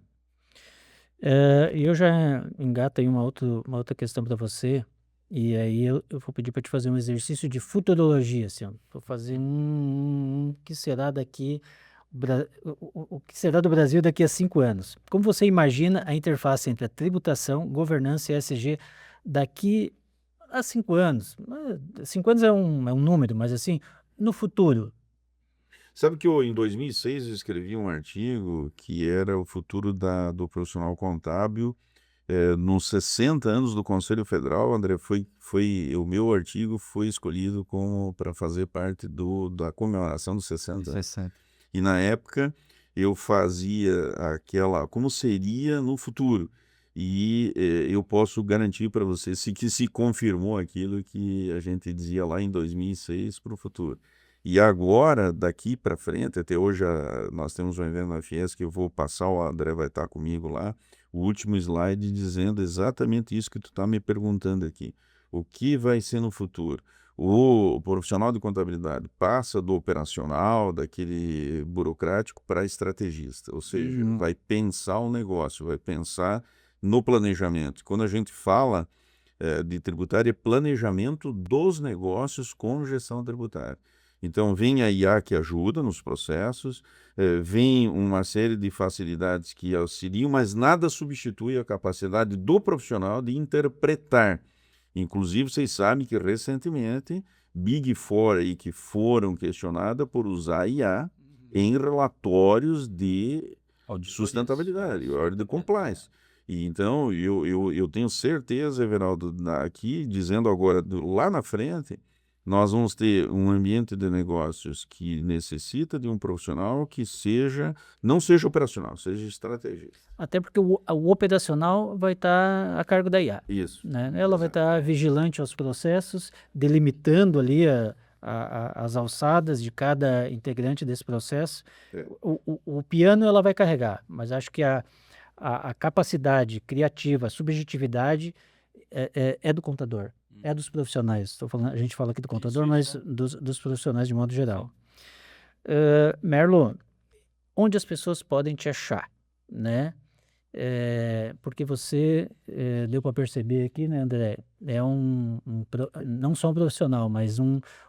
Eu já engato aí uma outra questão para você, e aí eu vou pedir para te fazer um exercício de futurologia, assim, vou fazer o que será daqui, o que será do Brasil daqui a 5 anos. Como você imagina a interface entre a tributação, governança e ESG daqui a 5 anos? 5 anos é um número, mas assim, no futuro. Sabe que em 2006 eu escrevi um artigo que era o futuro do profissional contábil nos 60 anos do Conselho Federal, André, o meu artigo foi escolhido para fazer parte da comemoração dos 60 anos. E na época eu fazia como seria no futuro. E eu posso garantir para você que se confirmou aquilo que a gente dizia lá em 2006 para o futuro. E agora, daqui para frente, até hoje nós temos um evento na Fiesc que eu vou passar, o André vai estar comigo lá, o último slide dizendo exatamente isso que tu está me perguntando aqui. O que vai ser no futuro? O profissional de contabilidade passa do operacional, daquele burocrático, para estrategista, ou seja, vai pensar o negócio, vai pensar no planejamento. Quando a gente fala de tributário, é planejamento dos negócios com gestão tributária. Então, vem a IA que ajuda nos processos, vem uma série de facilidades que auxiliam, mas nada substitui a capacidade do profissional de interpretar. Inclusive, vocês sabem que recentemente, Big Four aí que foram questionadas por usar IA em relatórios de sustentabilidade, ordem de compliance. E então, eu tenho certeza, Everaldo, aqui, dizendo agora, lá na frente, nós vamos ter um ambiente de negócios que necessita de um profissional que não seja operacional, seja estrategista. Até porque o operacional vai estar a cargo da IA. Isso. Né? Ela vai estar vigilante aos processos, delimitando ali as alçadas de cada integrante desse processo. O piano ela vai carregar, mas acho que a capacidade criativa, a subjetividade é do contador, é dos profissionais. A gente fala aqui do contador, mas dos profissionais de modo geral. Merlo, onde as pessoas podem te achar, né? Porque você deu para perceber aqui, né, André? É não só um profissional, mas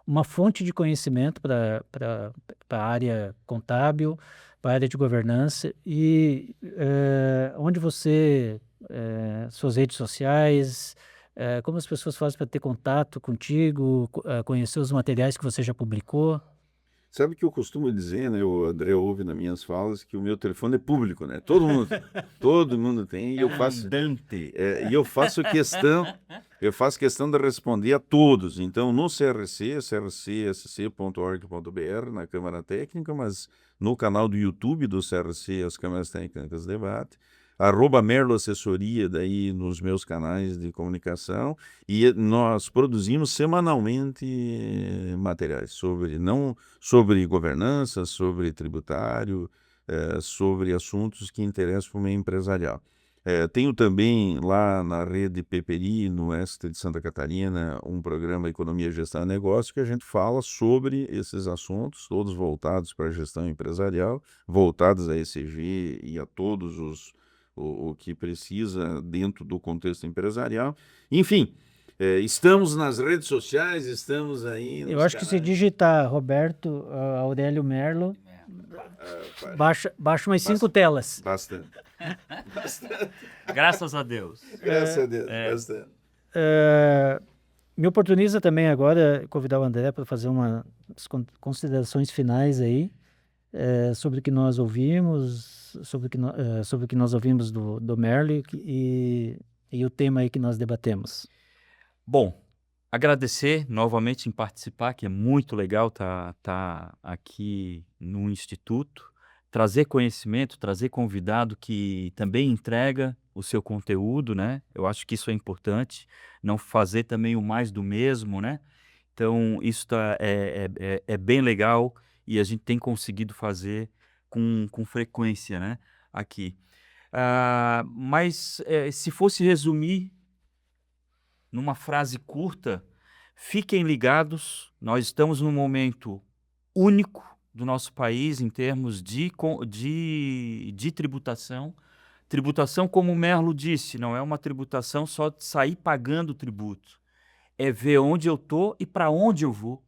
uma fonte de conhecimento para a área contábil, para a área de governança. E onde suas redes sociais, como as pessoas fazem para ter contato contigo, conhecer os materiais que você já publicou? Sabe que eu costumo dizer, né? O André ouve nas minhas falas que o meu telefone é público, né? Todo mundo tem. E eu faço questão de responder a todos. Então, no crc.sc.org.br, na Câmara Técnica, mas no canal do YouTube do CRC, as Câmaras Técnicas Debate, @Merlo Assessoria, daí nos meus canais de comunicação, e nós produzimos semanalmente materiais não sobre governança, sobre tributário, sobre assuntos que interessam para o meio empresarial. Tenho também lá na rede Peperi, no oeste de Santa Catarina, um programa Economia, Gestão e Negócio, que a gente fala sobre esses assuntos, todos voltados para a gestão empresarial, voltados a ESG e a todos o que precisa dentro do contexto empresarial. Enfim, estamos nas redes sociais, estamos aí nos Eu acho que se digitar Roberto Aurélio Merlo, baixa umas 5 telas. Bastante. Graças a Deus. Graças a Deus, bastante. Me oportuniza também agora convidar o André para fazer umas considerações finais aí sobre o que nós ouvimos, sobre o que nós ouvimos do Merlo e o tema aí que nós debatemos. Bom, agradecer novamente em participar, que é muito legal tá aqui no Instituto, trazer conhecimento, trazer convidado que também entrega o seu conteúdo, né? Eu acho que isso é importante, não fazer também o mais do mesmo, né? Então, isso é bem legal e a gente tem conseguido fazer com frequência, né? Aqui. Mas se fosse resumir numa frase curta, fiquem ligados, nós estamos num momento único do nosso país em termos de tributação. Tributação, como o Merlo disse, não é uma tributação só de sair pagando tributo. É ver onde eu estou e para onde eu vou.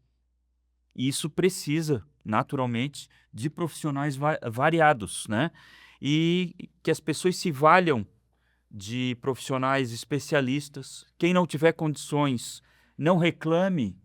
E isso precisa, naturalmente, de profissionais variados, né? E que as pessoas se valham de profissionais especialistas. Quem não tiver condições, não reclame,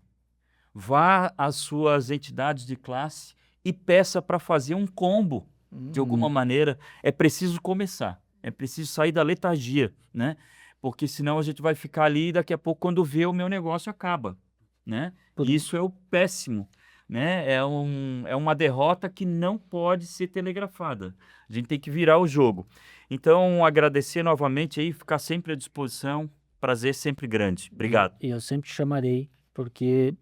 vá às suas entidades de classe e peça para fazer um combo, de alguma maneira. É preciso começar, é preciso sair da letargia, né? Porque senão a gente vai ficar ali e daqui a pouco, quando vê, o meu negócio acaba, né? Isso é o péssimo, né? É uma derrota que não pode ser telegrafada. A gente tem que virar o jogo. Então, agradecer novamente aí, ficar sempre à disposição. Prazer sempre grande. Obrigado. E eu sempre te chamarei, porque...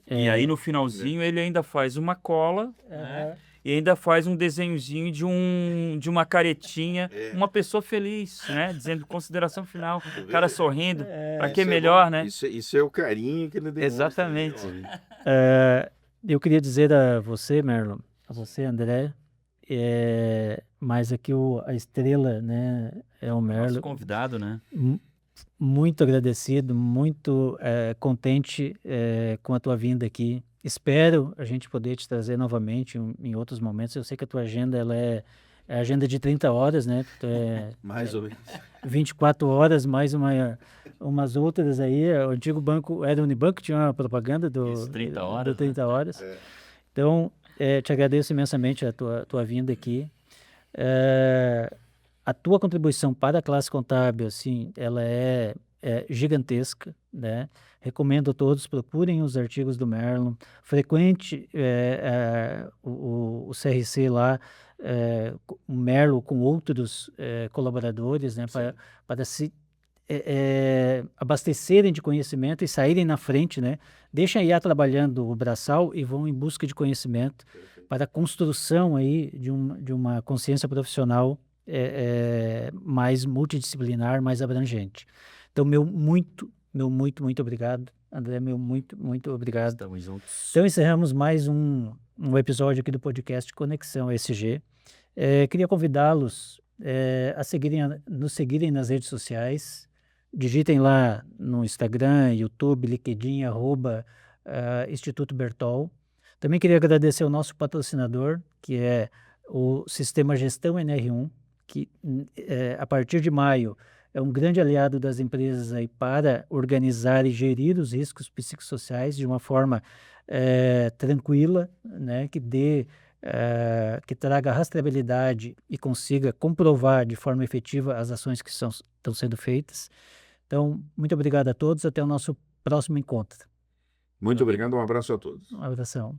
E aí, no finalzinho, ele ainda faz uma cola, né? e ainda faz um desenhozinho de uma caretinha, uma pessoa feliz, né? Dizendo consideração final, o cara sorrindo, para que melhor, né? Isso é o carinho que ele demonstra. Exatamente. Eu queria dizer a você, Merlon, a você, André, mas aqui a estrela, né, é o Merlon. Nosso convidado, né? Muito agradecido, muito contente com a tua vinda aqui. Espero a gente poder te trazer novamente em outros momentos. Eu sei que a tua agenda ela é agenda de 30 horas, né? Mais ou menos. 24 horas, mais umas outras aí. O antigo banco era o Unibanco, tinha uma propaganda do 30 horas. do 30 horas. Então, te agradeço imensamente a tua vinda aqui. A tua contribuição para a classe contábil, assim, ela é gigantesca, né? Recomendo a todos, procurem os artigos do Merlon, frequente o CRC lá, o Merlon com outros colaboradores, né? Para se abastecerem de conhecimento e saírem na frente, né? Deixem a IA trabalhando o braçal e vão em busca de conhecimento para a construção aí de uma consciência profissional mais multidisciplinar, mais abrangente. Então, muito obrigado, André, muito obrigado. Estamos juntos. Então, encerramos mais um episódio aqui do podcast Conexão ESG. Queria convidá-los nos seguirem nas redes sociais. Digitem lá no Instagram, YouTube, LinkedIn, Instituto Bertol. Também queria agradecer ao nosso patrocinador, que é o Sistema Gestão NR1, que a partir de maio é um grande aliado das empresas aí para organizar e gerir os riscos psicossociais de uma forma tranquila, né, que traga rastreabilidade e consiga comprovar de forma efetiva as ações que estão sendo feitas. Então, muito obrigado a todos, até o nosso próximo encontro. Muito obrigado, um abraço a todos. Um abração.